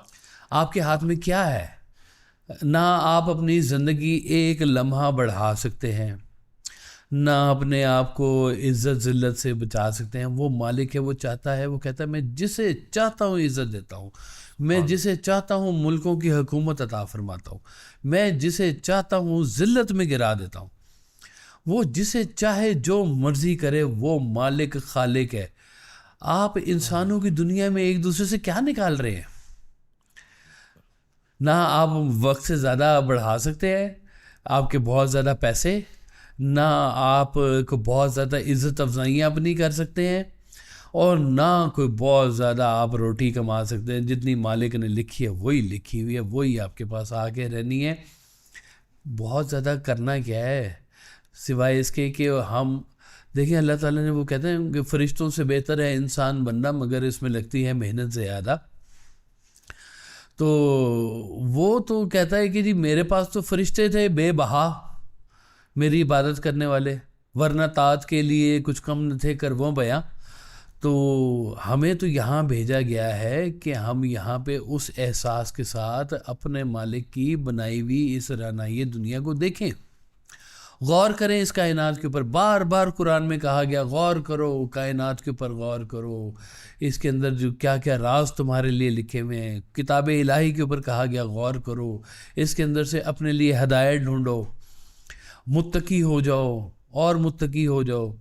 आपके हाथ में क्या है? ना आप अपनी ज़िंदगी एक लम्हा बढ़ा सकते हैं, ना अपने आप को इज़्ज़त ज़िल्लत से बचा सकते हैं। वो मालिक है, वो चाहता है, वो कहता है मैं जिसे चाहता हूँ इज़्ज़त देता हूँ, मैं जिसे चाहता हूँ मुल्कों की हुकूमत अता फरमाता हूँ, मैं जिसे चाहता हूँ ज़िल्लत में गिरा देता हूँ। वो जिसे चाहे जो मर्ज़ी करे, वो मालिक खालिक है। आप इंसानों की दुनिया में एक दूसरे से क्या निकाल रहे हैं? ना आप वक्त से ज़्यादा बढ़ा सकते हैं आपके बहुत ज़्यादा पैसे, ना आप को बहुत ज़्यादा इज़्ज़त अफजाइयाँ अपनी कर सकते हैं, और ना कोई बहुत ज़्यादा आप रोटी कमा सकते हैं। जितनी मालिक ने लिखी है वही लिखी हुई है, वही आपके पास आके रहनी है। बहुत ज़्यादा करना क्या है सिवाय इसके कि हम देखें, अल्लाह ताला ने वो कहते हैं कि फ़रिश्तों से बेहतर है इंसान बनना, मगर इसमें लगती है मेहनत ज़्यादा। तो वो तो कहता है कि जी मेरे पास तो फरिश्ते थे बेबहा, मेरी इबादत करने वाले, वरना तात के लिए कुछ कम न थे कर वो बयां। तो हमें तो यहाँ भेजा गया है कि हम यहाँ पे उस एहसास के साथ अपने मालिक की बनाई हुई इस रानाई दुनिया को देखें, गौर करें इस कायनात के ऊपर। बार बार कुरान में कहा गया गौर करो, कायनात के ऊपर गौर करो, इसके अंदर जो क्या क्या राज तुम्हारे लिए लिखे हुए हैं। किताब इलाही के ऊपर कहा गया गौर करो, इसके अंदर से अपने लिए हदायत ढूंढो, मुत्तकी हो जाओ और मुत्तकी हो जाओ,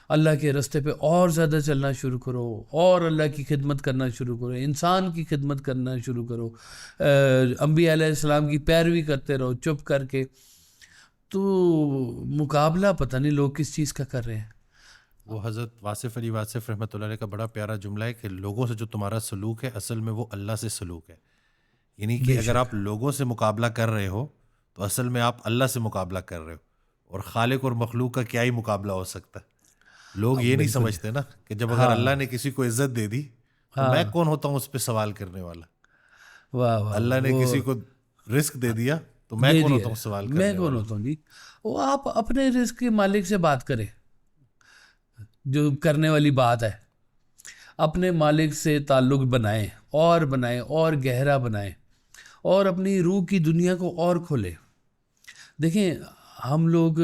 अल्लाह के रास्ते पे और ज़्यादा चलना शुरू करो और अल्लाह की खिदमत करना शुरू करो, इंसान की खिदमत करना शुरू करो, अंबिया अलैहिस्सलाम की पैरवी करते रहो चुप करके। तो मुकाबला पता नहीं लोग किस चीज़ का कर रहे हैं। वो हज़रत वासिफ़ अली वासिफ़ रहमतुल्लाह अलैह का बड़ा प्यारा जुमला है कि लोगों से जो तुम्हारा सलूक है असल में वो अल्लाह से सलूक है। यानी कि अगर आप लोगों से मुकाबला कर रहे हो तो असल में आप अल्लाह से मुकाबला कर रहे हो, और खालिक और मखलूक का क्या ही मुकाबला हो सकता है। लोग ये नहीं समझते ना कि जब अगर अल्लाह ने किसी को इज्जत दे दी तो मैं कौन होता हूँ उस पर सवाल करने वाला। वाह वाह, अल्लाह ने किसी को रिस्क दे दिया तो मैं कौन होता हूँ सवाल करने मैं कौन होता हूँ जी। वो आप अपने रिस्क के मालिक से बात करें, जो करने वाली बात है। अपने मालिक से ताल्लुक़ बनाएं और गहरा बनाएं और अपनी रूह की दुनिया को और खोलें। देखें, हम लोग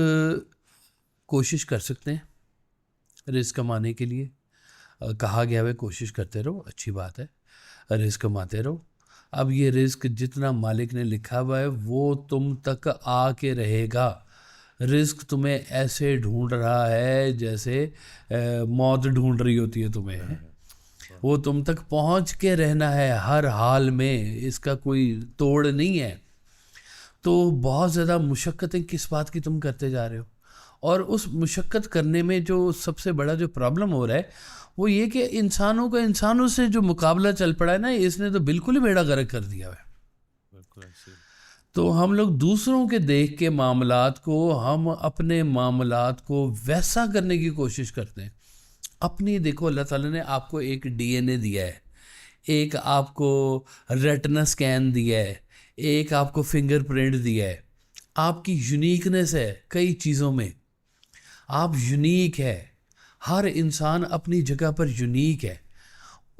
कोशिश कर सकते हैं रिस्क कमाने के लिए, कहा गया है कोशिश करते रहो, अच्छी बात है, रिस्क कमाते रहो। अब ये रिस्क जितना मालिक ने लिखा हुआ है वो तुम तक आके रहेगा। रिस्क तुम्हें ऐसे ढूंढ रहा है जैसे मौत ढूंढ रही होती है तुम्हें। वो तुम तक पहुंच के रहना है हर हाल में, इसका कोई तोड़ नहीं है। तो बहुत ज़्यादा मुशक्क़तें किस बात की तुम करते जा रहे हो, और उस मुशक्क़त करने में जो सबसे बड़ा जो प्रॉब्लम हो रहा है वो ये कि इंसानों का इंसानों से जो मुकाबला चल पड़ा है ना, इसने तो बिल्कुल ही बेड़ा गर्क कर दिया है। तो हम लोग दूसरों के देख के मामलात को, हम अपने मामलात को वैसा करने की कोशिश करते हैं। अपनी देखो, अल्लाह ताला ने आपको एक डीएनए दिया है, एक आपको रेटिना स्कैन दिया है, एक आपको फिंगरप्रिंट दिया है, आपकी यूनिकनेस है कई चीज़ों में, आप यूनिक है। हर इंसान अपनी जगह पर यूनिक है।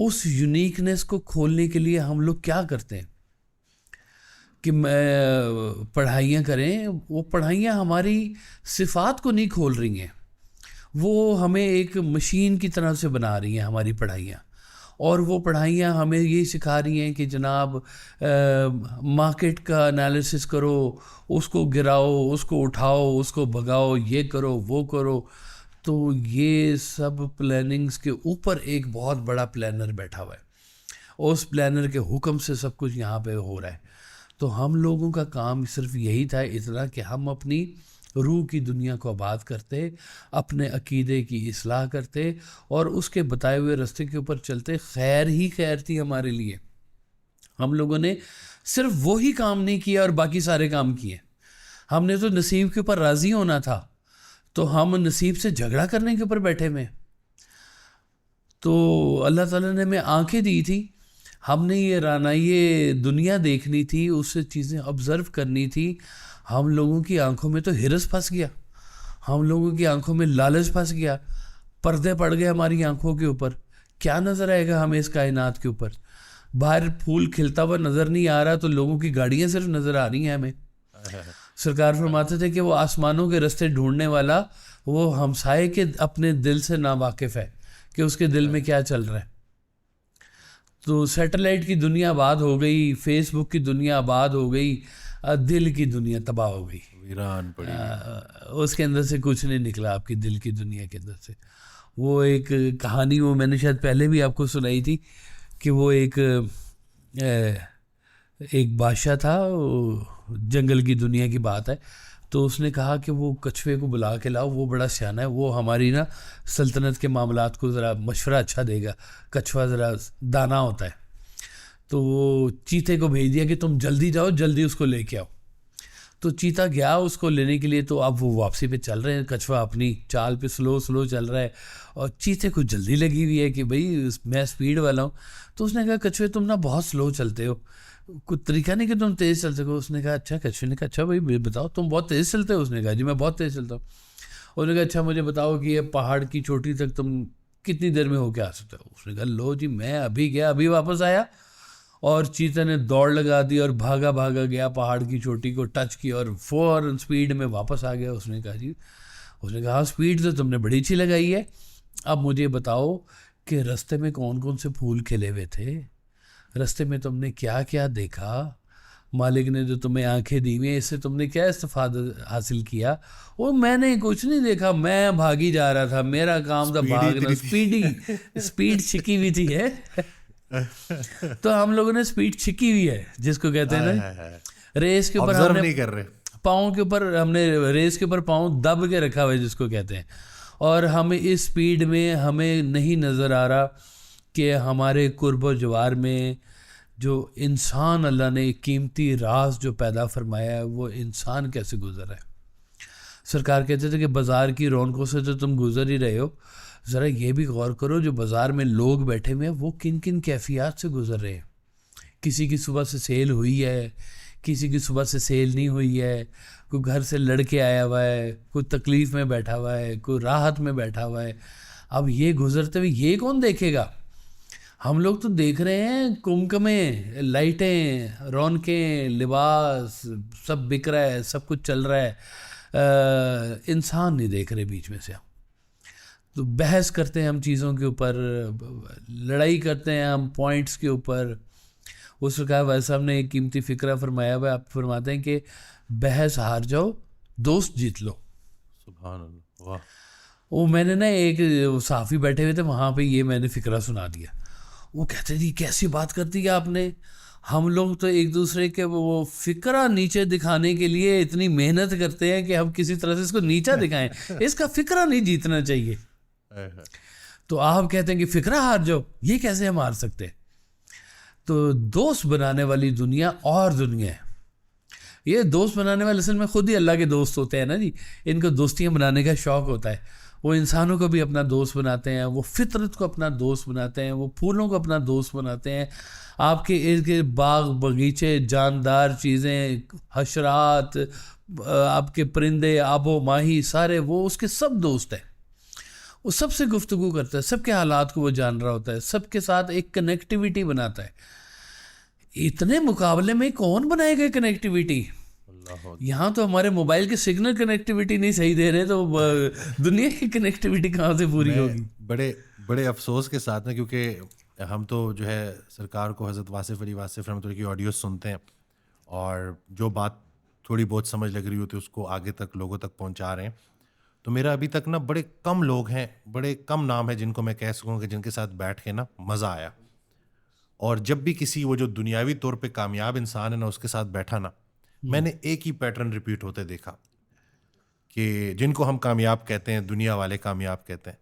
उस यूनिकनेस को खोलने के लिए हम लोग क्या करते हैं कि पढ़ाइयाँ करें। वो पढ़ाइयाँ हमारी सिफ़ात को नहीं खोल रही हैं, वो हमें एक मशीन की तरह से बना रही हैं हमारी पढ़ाइयाँ। और वो पढ़ाइयाँ हमें ये सिखा रही हैं कि जनाब मार्केट का एनालिसिस करो, उसको गिराओ, उसको उठाओ, उसको भगाओ, ये करो, वो करो। तो ये सब प्लानिंग्स के ऊपर एक बहुत बड़ा प्लानर बैठा हुआ है, उस प्लानर के हुक्म से सब कुछ यहाँ पे हो रहा है। तो हम लोगों का काम सिर्फ यही था इतना कि हम अपनी रूह की दुनिया को आबाद करते, अपने अकीदे की इस्लाह करते और उसके बताए हुए रास्ते के ऊपर चलते। खैर ही खैर थी हमारे लिए। हम लोगों ने सिर्फ वही काम नहीं किया और बाकी सारे काम किए। हमने तो नसीब के ऊपर राज़ी होना था, तो हम नसीब से झगड़ा करने के ऊपर बैठे में। तो अल्लाह ताला ने हमें आंखें दी थी, हमने ये रानाई दुनिया देखनी थी, उससे चीज़ें ऑब्ज़र्व करनी थी। हम लोगों की आंखों में तो हिरस फंस गया, हम लोगों की आंखों में लालच फंस गया, पर्दे पड़ गए हमारी आंखों के ऊपर। क्या नज़र आएगा हमें इस कायनात के ऊपर? बाहर फूल खिलता हुआ नज़र नहीं आ रहा, तो लोगों की गाड़ियाँ सिर्फ नज़र आ रही हैं हमें। सरकार फरमाते थे कि वो आसमानों के रास्ते ढूंढने वाला वो हमसाये के अपने दिल से ना वाकिफ़ है कि उसके दिल में क्या चल रहा है। तो सैटेलाइट की दुनिया आबाद हो गई, फेसबुक की दुनिया आबाद हो गई, दिल की दुनिया तबाह हो गई, वीरान पड़ी। उसके अंदर से कुछ नहीं निकला आपकी दिल की दुनिया के अंदर से। वो एक कहानी, वो मैंने शायद पहले भी आपको सुनाई थी कि वो एक बादशाह था, जंगल की दुनिया की बात है। तो उसने कहा कि वो कछुए को बुला के लाओ, वो बड़ा सियाना है, वो हमारी ना सल्तनत के मामलात को ज़रा मशवरा अच्छा देगा, कछुआ ज़रा दाना होता है। तो वो चीते को भेज दिया कि तुम जल्दी जाओ, जल्दी उसको लेके आओ। तो चीता गया उसको लेने के लिए। तो अब वो वापसी पे चल रहे हैं, कछुआ अपनी चाल पे स्लो स्लो चल रहा है और चीते को जल्दी लगी हुई है कि भाई मैं स्पीड वाला हूँ। तो उसने कहा कछुए तुम ना बहुत स्लो चलते हो, कुछ तरीका नहीं कि तुम तेज़ चल सको। उसने कहा अच्छा। कछुए ने कहा अच्छा भाई बताओ तुम बहुत तेज़ चलते हो? उसने कहा जी मैं बहुत तेज़ चलता हूँ। उन्होंने कहा अच्छा मुझे बताओ कि ये पहाड़ की चोटी तक तुम कितनी देर में होके आ सकते हो। उसने कहा लो जी मैं अभी गया अभी वापस आया। और चीता ने दौड़ लगा दी और भागा भागा गया, पहाड़ की चोटी को टच किया और फौरन स्पीड में वापस आ गया। उसने कहा हाँ स्पीड तो तुमने बड़ी अच्छी लगाई है, अब मुझे बताओ कि रास्ते में कौन कौन से फूल खिले हुए थे, रास्ते में तुमने क्या क्या देखा, मालिक ने जो तुम्हें आंखें दी हुई इससे तुमने क्या इस्तेफादा हासिल किया। वो मैंने कुछ नहीं देखा, मैं भागी जा रहा था, मेरा काम था भागना, स्पीड छिकी हुई थी है। तो हम लोगों ने स्पीड छिकी हुई है जिसको कहते हैं ना, रेस के ऊपर हमने नहीं कर रहे, पाँव के ऊपर हमने रेस के ऊपर पाँव दब के रखा हुआ है जिसको कहते हैं। और हमें इस स्पीड में हमें नहीं नज़र आ रहा कि हमारे कुर्ब व जवार में जो इंसान अल्लाह ने कीमती राज जो पैदा फरमाया है वो इंसान कैसे गुजरा है। सरकार कहते थे कि बाज़ार की रौनकों से तो तुम गुजर ही रहे हो, ज़रा ये भी गौर करो जो बाज़ार में लोग बैठे हुए हैं वो किन किन कैफियत से गुजर रहे हैं। किसी की सुबह से सेल हुई है, किसी की सुबह से सेल नहीं हुई है, कोई घर से लड़के आया हुआ है, कोई तकलीफ़ में बैठा हुआ है, कोई राहत में बैठा हुआ है। अब ये गुजरते हुए ये कौन देखेगा। हम लोग तो देख रहे हैं कुमकुमें, लाइटें, रौनकें, लिबास सब बिक रहा है, सब कुछ चल रहा है, इंसान नहीं देख रहे बीच में से। हम तो बहस करते हैं हम चीज़ों के ऊपर, लड़ाई करते हैं हम पॉइंट्स के ऊपर। उस वक्त भाई साहब ने एक कीमती फ़िक्रा फरमाया हुआ, आप फरमाते हैं कि बहस हार जाओ दोस्त जीत लो। सुभान अल्लाह, वाह। वो मैंने ना एक सहाफ़ी बैठे हुए थे वहाँ पे ये मैंने फ़िक्रा सुना दिया। वो कहते जी कैसी बात कर दी आपने, हम लोग तो एक दूसरे के वो फ़िक्रा नीचे दिखाने के लिए इतनी मेहनत करते हैं कि हम किसी तरह से इसको नीचा दिखाएं, इसका फ़िक्रा नहीं जीतना चाहिए। तो आप कहते हैं कि फ़िक्रा हार जाओ, ये कैसे हम हार सकते हैं। तो दोस्त बनाने वाली दुनिया और दुनिया है। ये दोस्त बनाने वाले असल में खुद ही अल्लाह के दोस्त होते हैं ना जी, इनको दोस्तियाँ बनाने का शौक़ होता है। वो इंसानों को भी अपना दोस्त बनाते हैं, वो फितरत को अपना दोस्त बनाते हैं, वो फूलों को अपना दोस्त बनाते हैं। आपके इर्द गिर्द बाग बगीचे, जानदार चीज़ें, हशरात, आपके परिंदे, आबो माही, सारे वो उसके सब दोस्त हैं। वो सबसे गुफ्तगू करता है, सबके हालात को वो जान रहा होता है, सबके साथ एक कनेक्टिविटी बनाता है। इतने मुकाबले में कौन बनाएगा कनेक्टिविटी। यहाँ तो हमारे मोबाइल के सिग्नल कनेक्टिविटी नहीं सही दे रहे, तो दुनिया की कनेक्टिविटी कहाँ से पूरी होगी। बड़े अफसोस के साथ में, क्योंकि हम तो जो है सरकार को हज़रत वासिफ़ अली वासिफ़ रहमतुल्लाह की ऑडियो सुनते हैं और जो बात थोड़ी बहुत समझ लग रही होती है उसको आगे तक लोगों तक पहुँचा रहे हैं। तो मेरा अभी तक ना बड़े कम लोग हैं, बड़े कम नाम हैं जिनको मैं कह सकूँ कि जिनके साथ बैठ के ना मज़ा आया। और जब भी किसी वो जो दुनियावी तौर पे कामयाब इंसान है ना उसके साथ बैठा ना, मैंने एक ही पैटर्न रिपीट होते देखा कि जिनको हम कामयाब कहते हैं, दुनिया वाले कामयाब कहते हैं,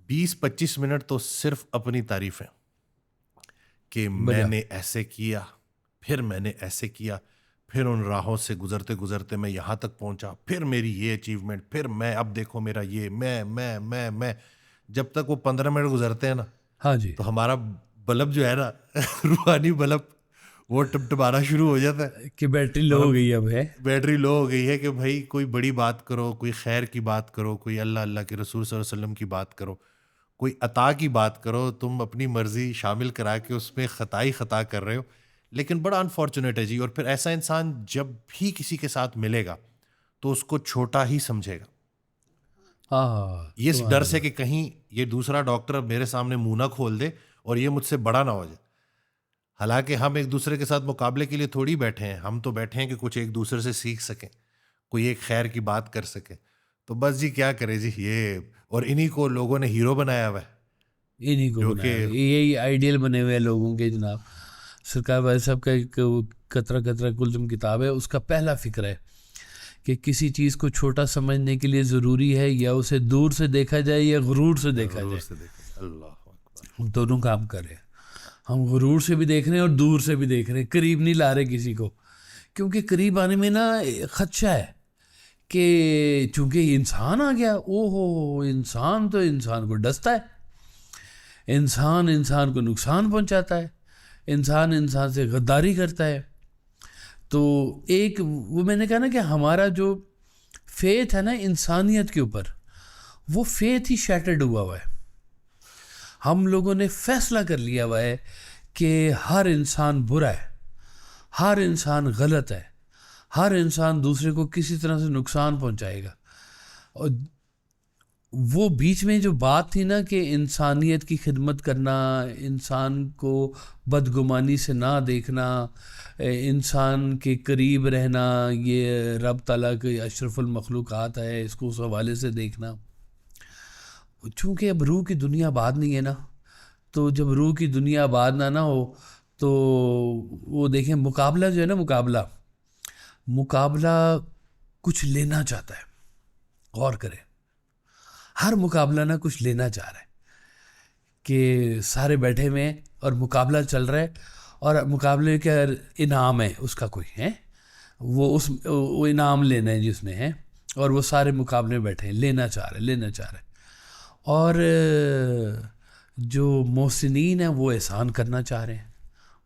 20-25 मिनट तो सिर्फ अपनी तारीफ है कि मैंने ऐसे किया, फिर मैंने ऐसे किया, फिर उन राहों से गुजरते गुजरते मैं यहाँ तक पहुँचा, फिर मेरी ये अचीवमेंट, फिर मैं, अब देखो मेरा ये, मैं जब तक वो 15 मिनट गुजरते हैं ना, हाँ जी, तो हमारा बल्ब जो है ना रूहानी बल्ब वो टिमटिमाना शुरू हो जाता है कि बैटरी लो हो गई अब है, बैटरी लो हो गई है कि भाई कोई बड़ी बात करो, कोई खैर की बात करो, कोई अल्लाह के रसूल सल्लल्लाहु अलैहि वसल्लम की बात करो, कोई अता की बात करो। तुम अपनी मर्जी शामिल करा के उसमें खता कर रहे हो। लेकिन बड़ा अनफॉर्चुनेट है जी। और फिर ऐसा इंसान जब भी किसी के साथ मिलेगा तो उसको छोटा ही समझेगा, ये इस डर से कि कहीं ये दूसरा डॉक्टर मेरे सामने मुंह ना खोल दे और ये मुझसे बड़ा ना हो जाए। हालांकि हम एक दूसरे के साथ मुकाबले के लिए थोड़ी बैठे हैं, हम तो बैठे हैं कि कुछ एक दूसरे से सीख सकें, कोई एक खैर की बात कर सके। तो बस जी क्या करे जी, ये और इन्हीं को लोगों ने हीरो बनाया हुआ है, इन्हीं को यही आइडियल बने हुए लोगों के। जनाब सरकार वाले साहब का एक कतरा कतरा कुलजुम किताब है, उसका पहला फिक्र है कि किसी चीज़ को छोटा समझने के लिए ज़रूरी है या उसे दूर से देखा जाए या गुरूर से देखा जाए। अल्लाह, हम दोनों काम कर रहे हैं। हम गुरूर से भी देख रहे हैं और दूर से भी देख रहे हैं, करीब नहीं ला रहे किसी को, क्योंकि करीब आने में ना खदशा है कि चूँकि इंसान आ गया, ओहो इंसान तो इंसान को डसता है, इंसान इंसान को नुकसान पहुंचाता है, इंसान इंसान से गद्दारी करता है। तो एक वो मैंने कहा ना कि हमारा जो फेथ है ना इंसानियत के ऊपर, वो फेथ ही शैटर्ड हुआ है। हम लोगों ने फैसला कर लिया हुआ है कि हर इंसान बुरा है, हर इंसान गलत है, हर इंसान दूसरे को किसी तरह से नुकसान पहुंचाएगा। और वो बीच में जो बात थी ना कि इंसानियत की खिदमत करना, इंसान को बदगुमानी से ना देखना, इंसान के करीब रहना, ये रब ताला के अशरफुल मखलूक़ात है, इसको उस हवाले से देखना। चूँकि अब रूह की दुनिया आबाद नहीं है ना, तो जब रूह की दुनिया आबाद ना हो तो वो देखें मुकाबला जो है ना, मुकाबला कुछ लेना चाहता है। गौर करें, हर मुकाबला ना कुछ लेना चाह रहा है कि सारे बैठे हुए हैं और मुकाबला चल रहा है, और मुकाबले का इनाम है उसका कोई है, वो इनाम लेना है जिसने है, और वो सारे मुकाबले में बैठे हैं, लेना चाह रहे हैं। और जो मोहसिनीन है वो एहसान करना चाह रहे हैं,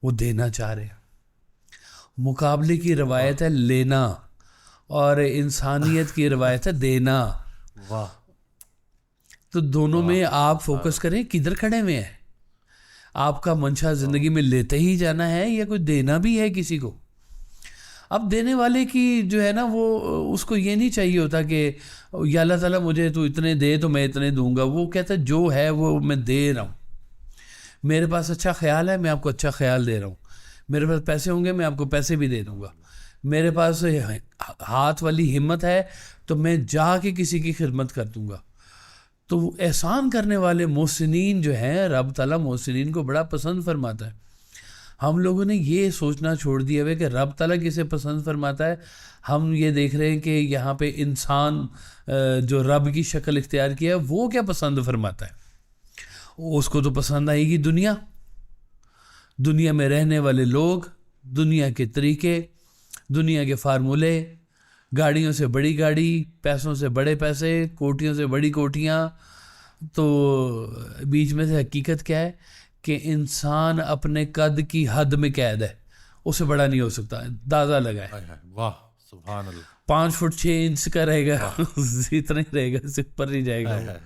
वो देना चाह रहे हैं। मुकाबले की रवायत है लेना, और इंसानियत की रवायत है देना। वाह। तो दोनों में आप फोकस करें, किधर खड़े हुए हैं। आपका मंशा ज़िंदगी में लेते ही जाना है या कोई देना भी है किसी को। अब देने वाले की जो है ना, वो उसको ये नहीं चाहिए होता कि या अल्लाह ताला मुझे तू इतने दे तो मैं इतने दूंगा। वो कहता है जो है वो मैं दे रहा हूँ, मेरे पास अच्छा ख्याल है, मैं आपको अच्छा ख्याल दे रहा हूँ, मेरे पास पैसे होंगे मैं आपको पैसे भी दे दूँगा, मेरे पास हाथ वाली हिम्मत है तो मैं जाके किसी की खिदमत कर दूँगा। तो एहसान करने वाले मोहसिनीन जो हैं, रब ताला मोहसिनीन को बड़ा पसंद फरमाता है। हम लोगों ने ये सोचना छोड़ दिया है कि रब ताला किसे पसंद फरमाता है। हम ये देख रहे हैं कि यहाँ पे इंसान जो रब की शक्ल इख्तियार किया है वो क्या पसंद फरमाता है। उसको तो पसंद आएगी दुनिया में रहने वाले लोग, दुनिया के तरीके, दुनिया के फार्मूले, गाड़ियों से बड़ी गाड़ी, पैसों से बड़े पैसे, कोठियों से बड़ी कोठियाँ। तो बीच में से हकीकत क्या है कि इंसान अपने कद की हद में कैद है, उससे बड़ा नहीं हो सकता। अंदाज़ा लगाए, वाह सुभान अल्लाह, 5 फुट 6 इंच का रहेगा इतना ही रहेगा, इससे ऊपर नहीं जाएगा।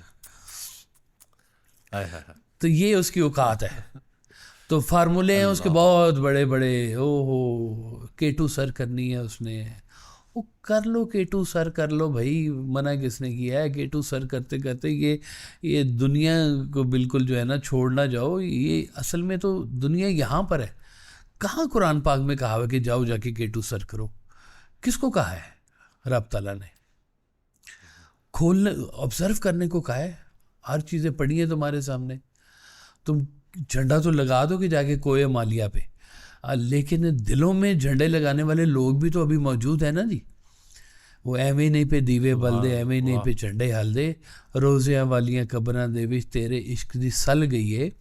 तो ये उसकी औकात है। तो फार्मूले हैं उसके बहुत बड़े बड़े। ओहो, केटू सर करनी है उसने, वो कर लो, केटू सर कर लो भाई, मना किसने किया है। केटू सर करते करते ये दुनिया को बिल्कुल जो है ना छोड़ ना जाओ। ये असल में तो दुनिया यहाँ पर है। कहाँ कुरान पाक में कहा है कि जाओ जाके केटू सर करो? किसको कहा है? रब ताला ने खोलने, ऑब्जर्व करने को कहा है। हर चीज़ें पड़ी हैं तुम्हारे सामने, तुम झंडा तो लगा दो कि जाके कोए मालिया पे, लेकिन दिलों में झंडे लगाने वाले लोग भी तो अभी मौजूद है ना जी। वो एवें नहीं पे दीवे बल दे, एवें नहीं पे झंडे हल दे, रोज़ियाँ वालियाँ कब्रां दे विच तेरे इश्क दी सल गई है।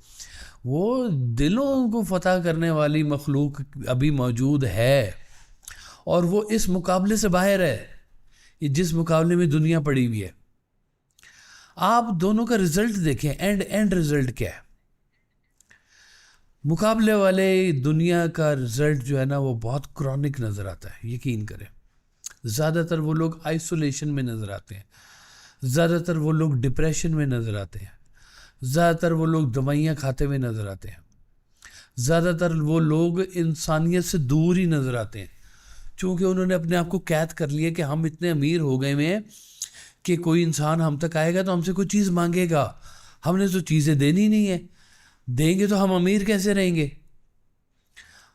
वो दिलों को फतह करने वाली मखलूक अभी मौजूद है, और वो इस मुकाबले से बाहर है, ये जिस मुकाबले में दुनिया पड़ी हुई है। आप दोनों का रिजल्ट देखें, एंड रिजल्ट क्या है। मुकाबले वाले दुनिया का रिजल्ट जो है ना वो बहुत क्रॉनिक नज़र आता है। यकीन करें, ज़्यादातर वो लोग आइसोलेशन में नज़र आते हैं, ज़्यादातर वो लोग डिप्रेशन में नज़र आते हैं, ज़्यादातर वो लोग दवाइयाँ खाते हुए नज़र आते हैं, ज़्यादातर वो लोग इंसानियत से दूर ही नज़र आते हैं, चूँकि उन्होंने अपने आप को कैद कर लिया कि हम इतने अमीर हो गए हैं कि कोई इंसान हम तक आएगा तो हमसे कोई चीज़ मांगेगा, हमने तो चीज़ें देनी नहीं है, देंगे तो हम अमीर कैसे रहेंगे।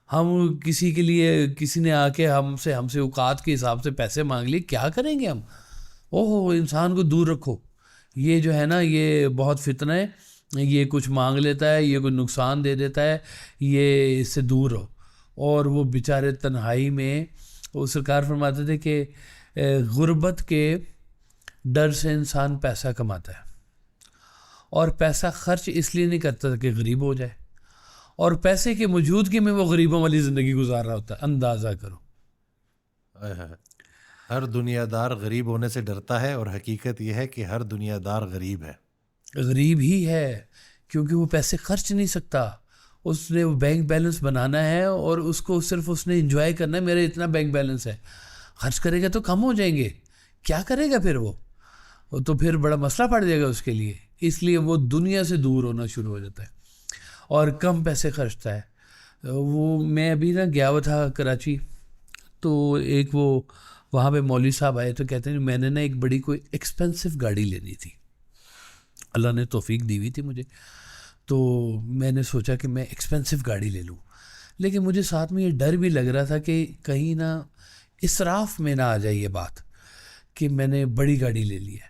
हम किसी के लिए, किसी ने आके हमसे औकात के हिसाब से पैसे मांग लिए, क्या करेंगे हम। ओहो, इंसान को दूर रखो, ये जो है ना ये बहुत फितना है, ये कुछ मांग लेता है, ये कुछ नुकसान दे देता है, ये इससे दूर रहो। और वो बेचारे तन्हाई में, वो सरकार फरमाते थे कि गुर्बत के डर से इंसान पैसा कमाता है, और पैसा खर्च इसलिए नहीं करता कि गरीब हो जाए, और पैसे के मौजूदगी में वो गरीबों वाली ज़िंदगी गुजार रहा होता है। अंदाज़ा करो। हर दुनियादार गरीब होने से डरता है, और हकीकत यह है कि हर दुनियादार गरीब है। गरीब ही है क्योंकि वो पैसे खर्च नहीं सकता। उसने वो बैंक बैलेंस बनाना है, और उसको सिर्फ उसने इंजॉय करना है, मेरा इतना बैंक बैलेंस है। खर्च करेगा तो कम हो जाएंगे, क्या करेगा फिर वो तो फिर बड़ा मसला पड़ जाएगा उसके लिए। इसलिए वो दुनिया से दूर होना शुरू हो जाता है और कम पैसे खर्चता है। वो मैं अभी ना गया हुआ था कराची, तो एक वो वहाँ पे मौलवी साहब आए तो कहते हैं मैंने ना एक बड़ी कोई एक्सपेंसिव गाड़ी लेनी थी, अल्लाह ने तौफीक दी हुई थी मुझे, तो मैंने सोचा कि मैं एक्सपेंसिव गाड़ी ले लूँ। लेकिन मुझे साथ में ये डर भी लग रहा था कि कहीं ना इसराफ में ना आ जाए ये बात कि मैंने बड़ी गाड़ी ले ली है।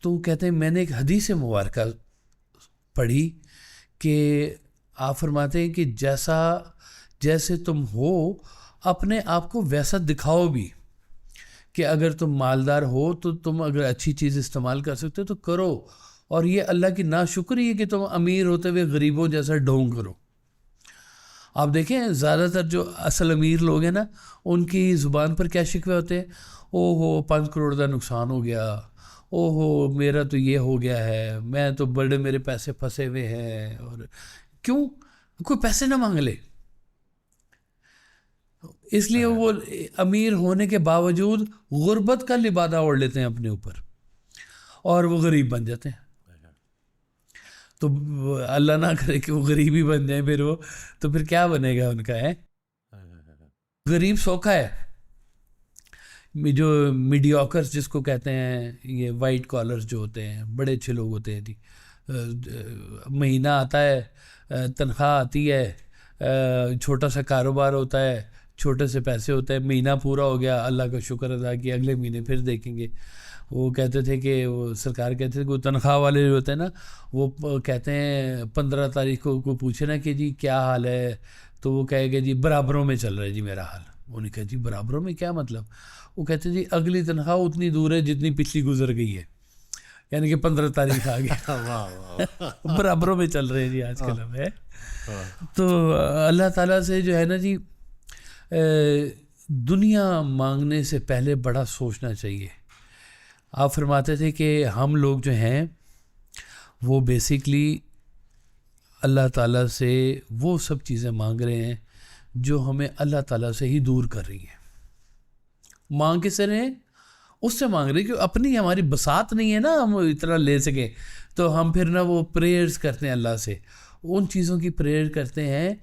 तो कहते हैं मैंने एक हदीस मुबारक पढ़ी कि आप फरमाते हैं कि जैसे तुम हो अपने आप को वैसा दिखाओ भी, कि अगर तुम मालदार हो तो तुम अगर अच्छी चीज़ इस्तेमाल कर सकते हो तो करो, और ये अल्लाह की नाशुक्री है कि तुम अमीर होते हुए गरीबों जैसा ढोंग करो। आप देखें ज़्यादातर जो असल अमीर लोग हैं ना, उनकी ज़ुबान पर क्या शिकवे होते हैं, ओहो 5 करोड़ का नुकसान हो गया, ओहो मेरा तो ये हो गया है, मैं तो बड़े मेरे पैसे फंसे हुए हैं। और क्यों? कोई पैसे ना मांग ले, इसलिए वो अमीर होने के बावजूद गुर्बत का लिबादा ओढ़ लेते हैं अपने ऊपर और वो गरीब बन जाते हैं। तो अल्लाह ना करे कि वो गरीब ही बन जाए फिर वो, तो फिर क्या बनेगा उनका है। गरीब सौखा है, जो मीडियोकर्स जिसको कहते हैं, ये वाइट कॉलर्स जो होते हैं, बड़े अच्छे लोग होते हैं जी, महीना आता है, तनख्वाह आती है, छोटा सा कारोबार होता है, छोटे से पैसे होते हैं, महीना पूरा हो गया, अल्लाह का शुक्र अदा किया, अगले महीने फिर देखेंगे। वो कहते थे कि वो सरकार कहते थे, कोई तनख्वाह वाले जो होते हैं ना, वो कहते हैं 15 तारीख को पूछे ना कि जी क्या हाल है, तो वो कहेगा जी बराबरों में चल रहा है जी मेरा हाल। उन्होंने कहा जी बराबरों में क्या मतलब? वो कहते जी अगली तनख्वाह उतनी दूर है जितनी पिछली गुजर गई है, यानी कि 15 तारीख आ गई। बराबरों में चल रहे हैं जी आजकल हम है। तो अल्लाह ताला से जो है ना जी, दुनिया मांगने से पहले बड़ा सोचना चाहिए। आप फरमाते थे कि हम लोग जो हैं वो बेसिकली अल्लाह ताला से वो सब चीज़ें मांग रहे हैं जो हमें अल्लाह ताला से ही दूर कर रही हैं। मांग किससे रहे हैं? उससे मांग रहे हैं कि अपनी हमारी बसात नहीं है ना हम इतना ले सकें, तो हम फिर ना वो प्रेयर्स करते हैं अल्लाह से, उन चीज़ों की प्रेयर करते हैं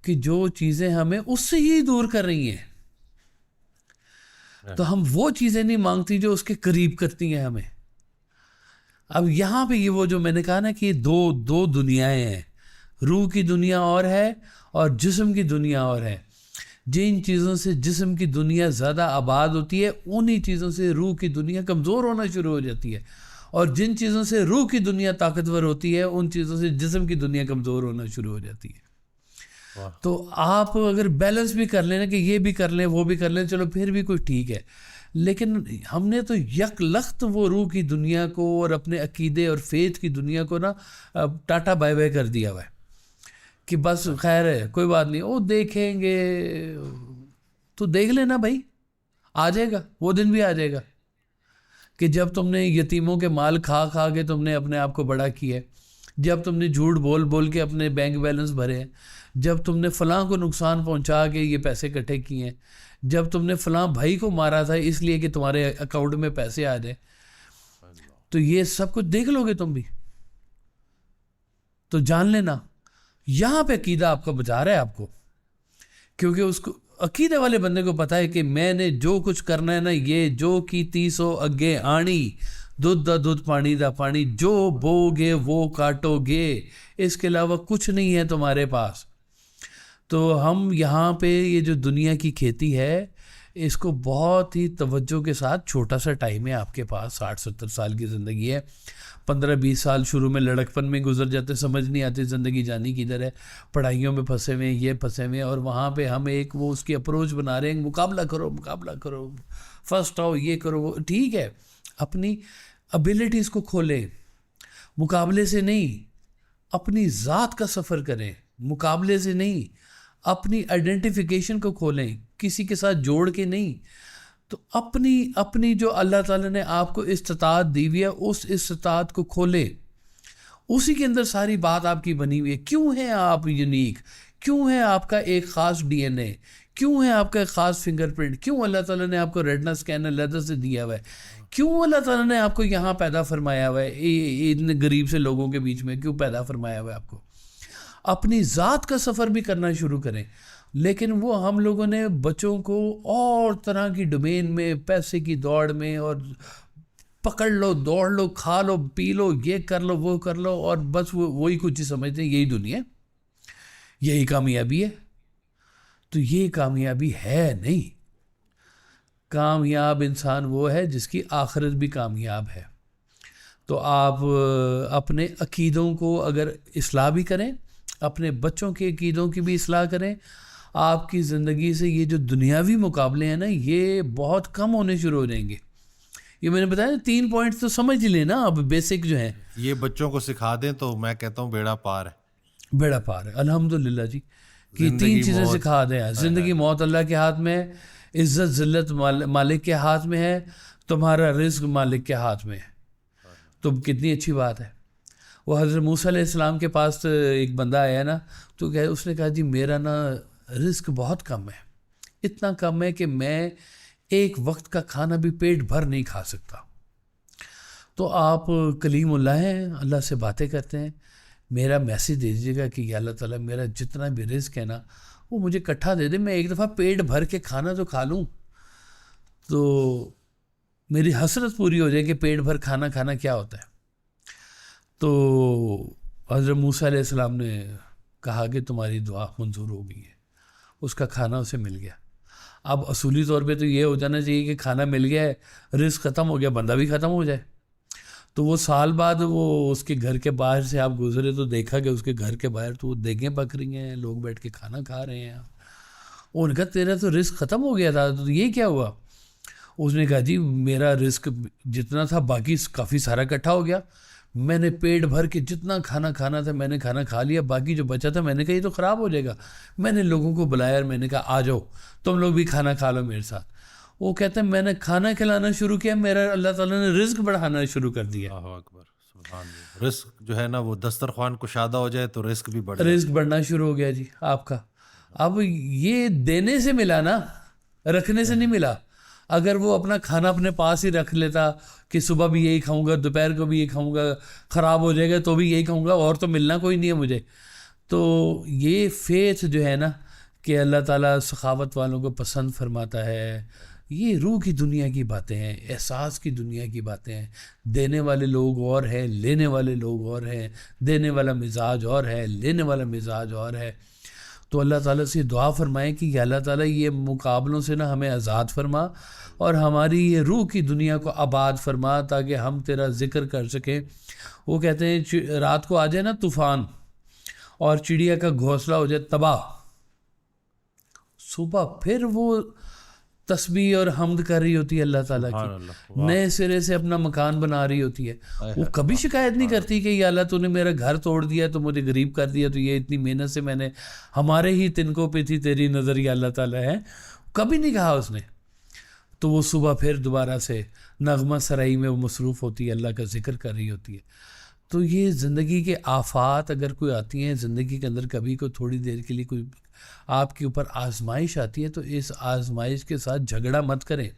कि जो चीज़ें हमें उससे ही दूर कर रही हैं। तो हम वो चीज़ें नहीं मांगती जो उसके करीब करती हैं हमें। अब यहाँ पे ये वो जो मैंने कहा ना कि दो दुनियाएं हैं, रूह की दुनिया और है और जिस्म की दुनिया और है। जिन चीज़ों से जिस्म की दुनिया ज़्यादा आबाद होती है, उन्हीं चीज़ों से रूह की दुनिया कमज़ोर होना शुरू हो जाती है, और जिन चीज़ों से रूह की दुनिया ताकतवर होती है, उन चीज़ों से जिस्म की दुनिया कमज़ोर होना शुरू हो जाती है। तो आप अगर बैलेंस भी कर लेना कि ये भी कर लें वो भी कर लें, चलो फिर भी कुछ ठीक है। लेकिन हमने तो यकलख्त वो रूह की दुनिया को और अपने अकीदे और फेथ की दुनिया को ना टाटा बाय बाय कर दिया हुआ है कि बस खैर है, कोई बात नहीं, वो देखेंगे। तो देख लेना भाई, आ जाएगा वो दिन भी आ जाएगा कि जब तुमने यतीमों के माल खा खा के तुमने अपने आप को बड़ा किया, जब तुमने झूठ बोल बोल के अपने बैंक बैलेंस भरे हैं, जब तुमने फ़लाँ को नुकसान पहुंचा के ये पैसे इकट्ठे किए हैं, जब तुमने फ़लाँ भाई को मारा था इसलिए कि तुम्हारे अकाउंट में पैसे आ जाए, तो ये सब कुछ देख लोगे तुम भी। तो जान लेना यहाँ पे अकीदा आपका बचा रहा है आपको, क्योंकि उसको अकीदे वाले बंदे को पता है कि मैंने जो कुछ करना है ना, ये जो की 300 अगे आनी, दूध दा दूध पानी दा पानी, जो बोगे वो काटोगे, इसके अलावा कुछ नहीं है तुम्हारे पास। तो हम यहाँ पे ये जो दुनिया की खेती है, इसको बहुत ही तवज्जो के साथ, छोटा सा टाइम है आपके पास, 60-70 साल की ज़िंदगी है, 15-20 साल शुरू में लड़कपन में गुजर जाते, समझ नहीं आती ज़िंदगी जानी किधर है, पढ़ाइयों में फंसे हुए, ये फंसे हुए, और वहाँ पे हम एक वो उसकी अप्रोच बना रहे हैं, मुकाबला करो, फर्स्ट आओ, ये करो वो। ठीक है, अपनी एबिलिटीज़ को खोलें, मुकाबले से नहीं, अपनी ज़ात का सफ़र करें, मुकाबले से नहीं, अपनी आइडेंटिफिकेशन को खोलें, किसी के साथ जोड़ के नहीं। तो अपनी जो अल्लाह ताला ने आपको इस्तिताअत दी हुई है, उस इस्तिताअत को खोले, उसी के अंदर सारी बात आपकी बनी हुई है। क्यों है आप यूनिक? क्यों है आपका एक ख़ास DNA? क्यों है आपका ख़ास फिंगरप्रिंट, क्यों अल्लाह ताला ने आपको रेटिना स्कैनर लेदर से दिया हुआ है, क्यों अल्लाह ताला ने आपको यहाँ पैदा फरमाया हुआ है, इतने गरीब से लोगों के बीच में क्यों पैदा फरमाया हुआ है आपको। अपनी ज़ात का सफ़र भी करना शुरू करें। लेकिन वो हम लोगों ने बच्चों को और तरह की डोमेन में, पैसे की दौड़ में, और पकड़ लो, दौड़ लो, खा लो, पी लो, ये कर लो, वो कर लो, और बस वो वही कुछ ही समझते हैं यही दुनिया, यही कामयाबी है। तो ये कामयाबी है नहीं। कामयाब इंसान वो है जिसकी आखिरत भी कामयाब है। तो आप अपने अकीदों को अगर इस्लाह भी करें, अपने बच्चों के अकीदों की भी इस्लाह करें, आपकी ज़िंदगी से ये जो दुनियावी मुकाबले हैं ना, ये बहुत कम होने शुरू हो जाएंगे। ये मैंने बताया ना, 3 पॉइंट तो समझ ही लेना अब, बेसिक जो है। ये बच्चों को सिखा दें तो मैं कहता हूँ बेड़ा पार है। बेड़ा पार है अल्हम्दुलिल्लाह जी, कि 3 चीज़ें सिखा दें। ज़िंदगी मौत अल्लाह के हाथ में है, इज़्ज़त ज़िल्लत मालिक के हाथ में है, तुम्हारा रिज़्क मालिक के हाथ में है। तो कितनी अच्छी बात है। वो हज़रत मूसा अलैहिस्सलाम के पास एक बंदा आया ना, तो उसने कहा जी मेरा ना रिस्क बहुत कम है, इतना कम है कि मैं एक वक्त का खाना भी पेट भर नहीं खा सकता। तो आप कलीमुल्लाह हैं, अल्लाह से बातें करते हैं, मेरा मैसेज दे दीजिएगा कि या अल्लाह ताला मेरा जितना भी रिस्क है ना वो मुझे इकट्ठा दे दे, मैं एक दफ़ा पेट भर के खाना तो खा लूँ, तो मेरी हसरत पूरी हो जाए कि पेट भर खाना खाना क्या होता है। तो हज़रत मूसा अलैहिस्सलाम ने कहा कि तुम्हारी दुआ मंजूर हो गई है। उसका खाना उसे मिल गया। अब असूली तौर पे तो ये हो जाना चाहिए कि खाना मिल गया है, रिस्क ख़त्म हो गया, बंदा भी ख़त्म हो जाए। तो वो साल बाद वो उसके घर के बाहर से आप गुजरे तो देखा कि उसके घर के बाहर तो देखें पक रही हैं, लोग बैठ के खाना खा रहे हैं। उनका तेरा तो रिस्क ख़त्म हो गया था, तो ये क्या हुआ? उसने कहा जी मेरा रिस्क जितना था बाकी काफ़ी सारा इकट्ठा हो गया, मैंने पेट भर के जितना खाना खाना था मैंने खाना खा लिया, बाकी जो बचा था मैंने कहा ये तो ख़राब हो जाएगा। मैंने लोगों को बुलाया और मैंने कहा आ जाओ तुम लोग भी खाना खा लो मेरे साथ। वो कहते हैं मैंने खाना खिलाना शुरू किया, मेरा अल्लाह ताला ने रिस्क बढ़ाना शुरू कर दिया। रिस्क जो है ना वो दस्तरखान कुशादा हो जाए तो रिस्क भी बढ़ रिस्क बढ़ना शुरू हो गया जी आपका। अब ये देने से मिला ना, रखने से नहीं मिला। अगर वो अपना खाना अपने पास ही रख लेता कि सुबह भी यही खाऊंगा, दोपहर को भी यही खाऊंगा, ख़राब हो जाएगा तो भी यही खाऊंगा, और तो मिलना कोई नहीं है मुझे। तो ये फेथ जो है ना कि अल्लाह ताला सखावत वालों को पसंद फरमाता है, ये रूह की दुनिया की बातें हैं, एहसास की दुनिया की बातें हैं। देने वाले लोग और हैं, लेने वाले लोग और हैं। देने वाला मिजाज और है, लेने वाला मिजाज और है। तो अल्लाह ताला से दुआ फरमाएं कि अल्लाह ताला ये मुकाबलों से ना हमें आज़ाद फरमा और हमारी ये रूह की दुनिया को आबाद फरमा, ताकि हम तेरा ज़िक्र कर सकें। वो कहते हैं रात को आ जाए ना तूफ़ान और चिड़िया का घोंसला हो जाए तबाह, सुबह फिर वो तस्बीह और हम्द कर रही होती है अल्लाह ताला की, नए सिरे से अपना मकान बना रही होती है। वो कभी शिकायत नहीं करती कि या अल्लाह तूने मेरा घर तोड़ दिया, तो मुझे गरीब कर दिया, तो ये इतनी मेहनत से मैंने, हमारे ही तिनकों पे थी तेरी नज़र या अल्लाह ताला है, कभी नहीं कहा उसने। तो वो सुबह फिर दोबारा से नगमा सराई में वो मसरूफ़ होती है, अल्लाह का जिक्र कर रही होती है। तो ये ज़िंदगी के आफात अगर कोई आती हैं ज़िंदगी के अंदर, कभी को थोड़ी देर के लिए कोई आपके ऊपर आजमाइश आती है, तो इस आजमाइश के साथ झगड़ा मत करें,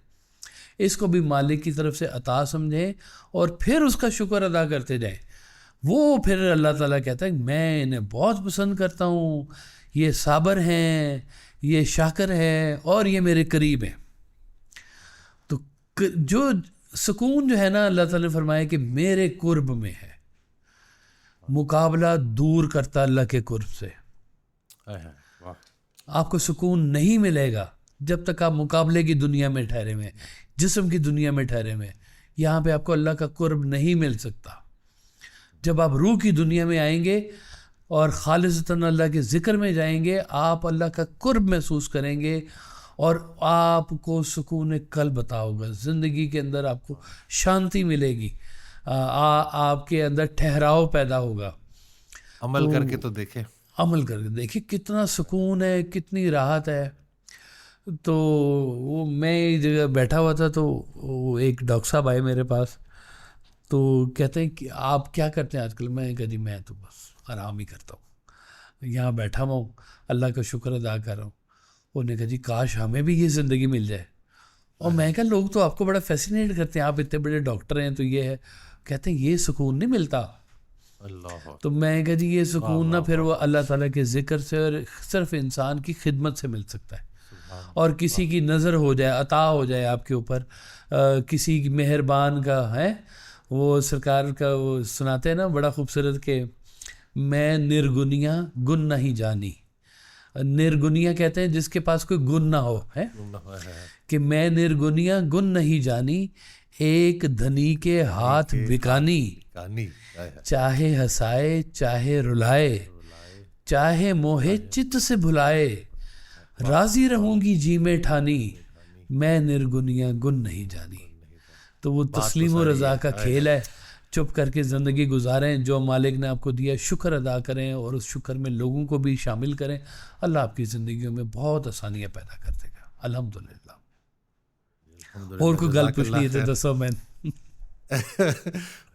इसको भी मालिक की तरफ से अता समझें और फिर उसका शुक्र अदा करते जाएं। वो फिर अल्लाह ताला कहता है मैं इन्हें बहुत पसंद करता हूँ, ये साबर हैं, ये शाकर हैं और ये मेरे करीब हैं। तो जो सुकून जो है ना, अल्लाह ताला ने फरमाया कि मेरे कुर्ब में है। मुकाबला दूर करता अल्लाह के कुर्ब से। आपको सुकून नहीं मिलेगा जब तक आप मुकाबले की दुनिया में ठहरे हुए, जिस्म की दुनिया में ठहरे हुए। यहाँ पे आपको अल्लाह का कुर्ब नहीं मिल सकता। जब आप रूह की दुनिया में आएंगे और खालिसतन अल्लाह के ज़िक्र में जाएंगे, आप अल्लाह का कुर्ब महसूस करेंगे और आपको सुकून कल्ब अता होगा। ज़िंदगी के अंदर आपको शांति मिलेगी, आपके अंदर ठहराव पैदा होगा। अमल करके तो देखें, अमल करके देखिए कितना सुकून है, कितनी राहत है। तो वो मैं एक जगह बैठा हुआ था, तो वो एक डॉक्टर साहब आए मेरे पास, तो कहते हैं कि आप क्या करते हैं आजकल? मैं कहा जी मैं तो बस आराम ही करता हूँ, यहाँ बैठा हुआ हूँ, अल्लाह का शुक्र अदा कर रहा हूँ। उन्होंने कहा जी काश हमें भी ये ज़िंदगी मिल जाए। और मैं कहा लोग तो आपको बड़ा फैसिनेट करते हैं, आप इतने बड़े डॉक्टर हैं तो ये है, कहते हैं ये सुकून नहीं मिलता। अल्लाह। तो मैं कहा जी ये सुकून ना फिर वो अल्लाह ताला के ज़िक्र से और सिर्फ इंसान की खिदमत से मिल सकता है। और किसी की नज़र हो जाए, अता हो जाए आपके ऊपर, किसी की मेहरबान का है, वो सरकार का वो सुनाते हैं ना बड़ा खूबसूरत के, मैं निर्गुनिया गुन नहीं जानी। निर्गुनिया कहते हैं जिसके पास कोई गुण ना हो, है कि मैं निर्गुनिया गुण नहीं जानी, एक धनी के हाथ बिकानी, चाहे हंसाए चाहे रुलाए, चाहे मोहे चित्त से भुलाए, राजी रहूंगी जी में ठानी, मैं निर्गुनिया गुण नहीं जानी। तो वो तस्लीम और रज़ा का खेल है। चुप करके ज़िंदगी गुजारें, जो मालिक ने आपको दिया शुक्र अदा करें और उस शुक्र में लोगों को भी शामिल करें। अल्लाह आपकी ज़िंदगियों में बहुत आसानियाँ पैदा कर देगा, अल्हम्दुलिल्लाह। और कोई गल पूछनी है तो दसो मैं।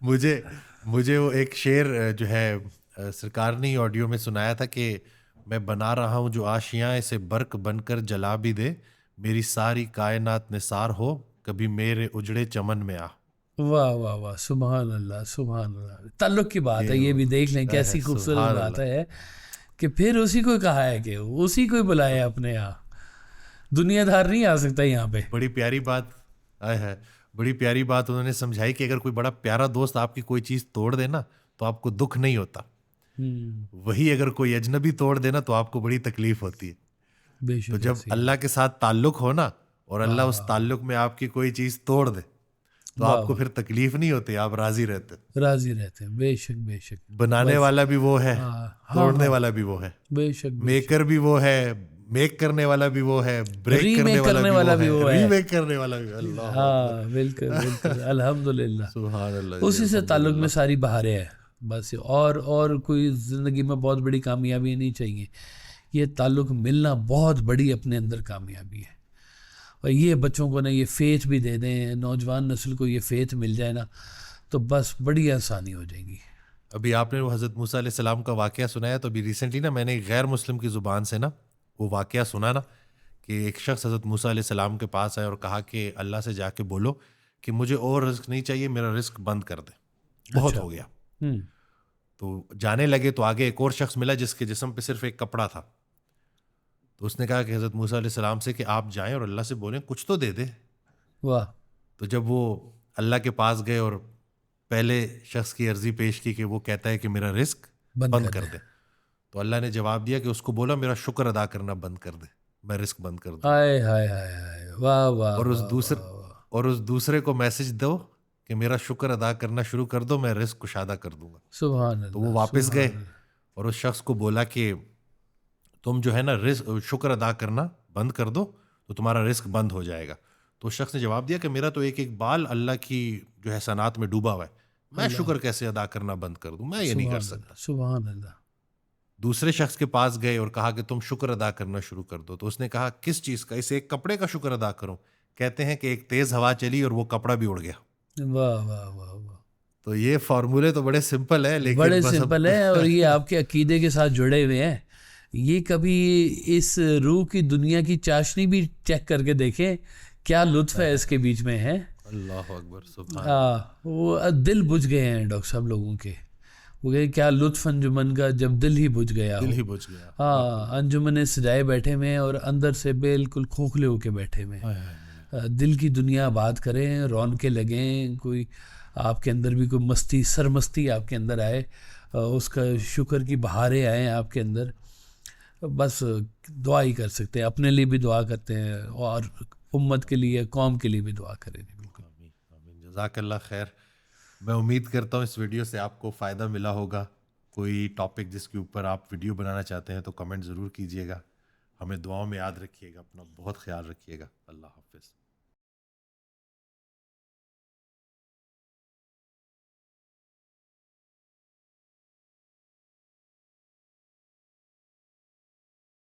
मुझे वो एक शेर जो है सरकार ने ऑडियो में सुनाया था कि मैं बना रहा हूँ जो आशियाँ, इसे बर्क बनकर जला भी दे, मेरी सारी कायनात निसार हो, कभी मेरे उजड़े चमन में आ। वाह वाह वाह, सुभान अल्लाह सुभान अल्लाह। ताल्लुक की बात है, ये भी देख लें कैसी खूबसूरत बात है कि फिर उसी को कहा है कि उसी को बुलाया अपने यहाँ, दुनियादार नहीं आ सकता यहाँ पे। बड़ी प्यारी बात है, बड़ी प्यारी बात उन्होंने समझाई कि अगर कोई बड़ा प्यारा दोस्त आपकी कोई चीज़ तोड़ देना तो आपको दुख नहीं होता, वही अगर कोई अजनबी तोड़ देना तो आपको बड़ी तकलीफ होती है। तो जब अल्लाह के साथ ताल्लुक हो ना और अल्लाह उस ताल्लुक में आपकी कोई चीज़ तोड़ दे तो आपको फिर तकलीफ नहीं होती, आप राजी रहते हैं। बेशक बेशक। बनाने वाला भी वो है, तोड़ने वाला भी वो है, बेशक। मेकर भी वो है, मेक करने वाला भी वो है, ब्रेक करने वाला भी वो है, रीमेक करने वाला भी। अल्लाह, हाँ बिल्कुल बिल्कुल, अल्हम्दुलिल्लाह। सुभान अल्लाह। उसी से ताल्लुक में सारी बहारें हैं बस, और कोई ज़िंदगी में बहुत बड़ी कामयाबी नहीं चाहिए। ये ताल्लुक मिलना बहुत बड़ी अपने अंदर कामयाबी है। और ये बच्चों को ना ये फेथ भी दे दें, नौजवान नस्ल को ये फेथ मिल जाए ना तो बस बड़ी आसानी हो जाएगी। अभी आपने वो हज़रत मूसा अलैहि सलाम का वाक़या सुनाया, तो अभी रिसेंटली ना मैंने एक गैर मुस्लिम की ज़ुबान से ना वो वाक़या सुना ना कि एक शख्स हज़रत मूसा अलैहि सलाम के पास आया और कहा कि अल्लाह से जाके बोलो कि मुझे और रिस्क नहीं चाहिए, मेरा रिस्क बंद कर दे, बहुत हो गया। तो जाने लगे तो आगे एक और शख्स मिला जिसके जिस्म पे सिर्फ एक कपड़ा था। तो उसने कहा कि हज़रत मूसा अलैहि सलाम से कि आप जाएं और अल्लाह से बोलें कुछ तो दे दे। वाह। तो जब वो अल्लाह के पास गए और पहले शख्स की अर्जी पेश की कि वो कहता है कि मेरा रिस्क बंद कर दे, तो अल्लाह ने जवाब दिया कि उसको बोला मेरा शुक्र अदा करना बंद कर दे, मैं रिस्क बंद कर दूँ। हाय हाय हाय, वाह वाह। और उस दूसरे को मैसेज दो कि मेरा शुक्र अदा करना शुरू कर दो, मैं रिस्क कुशादा कर दूंगा। सुभान अल्लाह। तो वो वापस गए और उस शख्स को बोला कि तुम जो है ना रिस्क शुक्र अदा करना बंद कर दो तो तुम्हारा रिस्क बंद हो जाएगा। तो उस शख्स ने जवाब दिया कि मेरा तो एक एक बाल अल्लाह की जो है सनात में डूबा हुआ है, मैं शुक्र कैसे अदा करना बंद कर दूं, मैं ये नहीं कर सकता। सुभान अल्लाह। दूसरे शख्स के पास गए और कहा कि तुम शुक्र अदा करना शुरू कर दो। तो उसने कहा किस चीज़ का? इस एक कपड़े का शुक्र अदा करो। कहते हैं कि एक तेज़ हवा चली और वो कपड़ा भी उड़ गया। वाह वाह वाह वाह। तो ये फार्मूले तो बड़े सिंपल है, लेकिन बड़े सिंपल है और ये आपके अकीदे के साथ जुड़े हुए हैं। ये कभी इस रूह की दुनिया की चाशनी भी चेक करके देखें, क्या लुत्फ है इसके बीच में है। अल्लाह अकबर, सुभान। वो दिल बुझ गए हैं डॉक्टर साहब लोगों के, वो कहे क्या लुत्फ अंजुमन का जब दिल ही बुझ गया। दिल ही बुझ गया। हाँ, अंजुमन सजाए बैठे हुए हैं और अंदर से बिल्कुल खोखले होके बैठे हुए हैं। दिल की दुनिया आबाद करें, रौनकें लगें, कोई आपके अंदर भी कोई मस्ती सरमस्ती आपके अंदर आए, उसका शुक्र की बहारें आए आपके अंदर। बस दुआ ही कर सकते हैं, अपने लिए भी दुआ करते हैं और उम्मत के लिए, कौम के लिए भी दुआ करें। बिल्कुल। आमीन। जज़ाकल्लाह खैर। मैं उम्मीद करता हूँ इस वीडियो से आपको फ़ायदा मिला होगा। कोई टॉपिक जिसके ऊपर आप वीडियो बनाना चाहते हैं तो कमेंट ज़रूर कीजिएगा। हमें दुआओं में याद रखिएगा, अपना बहुत ख्याल रखिएगा। अल्लाह हाफ़िज़।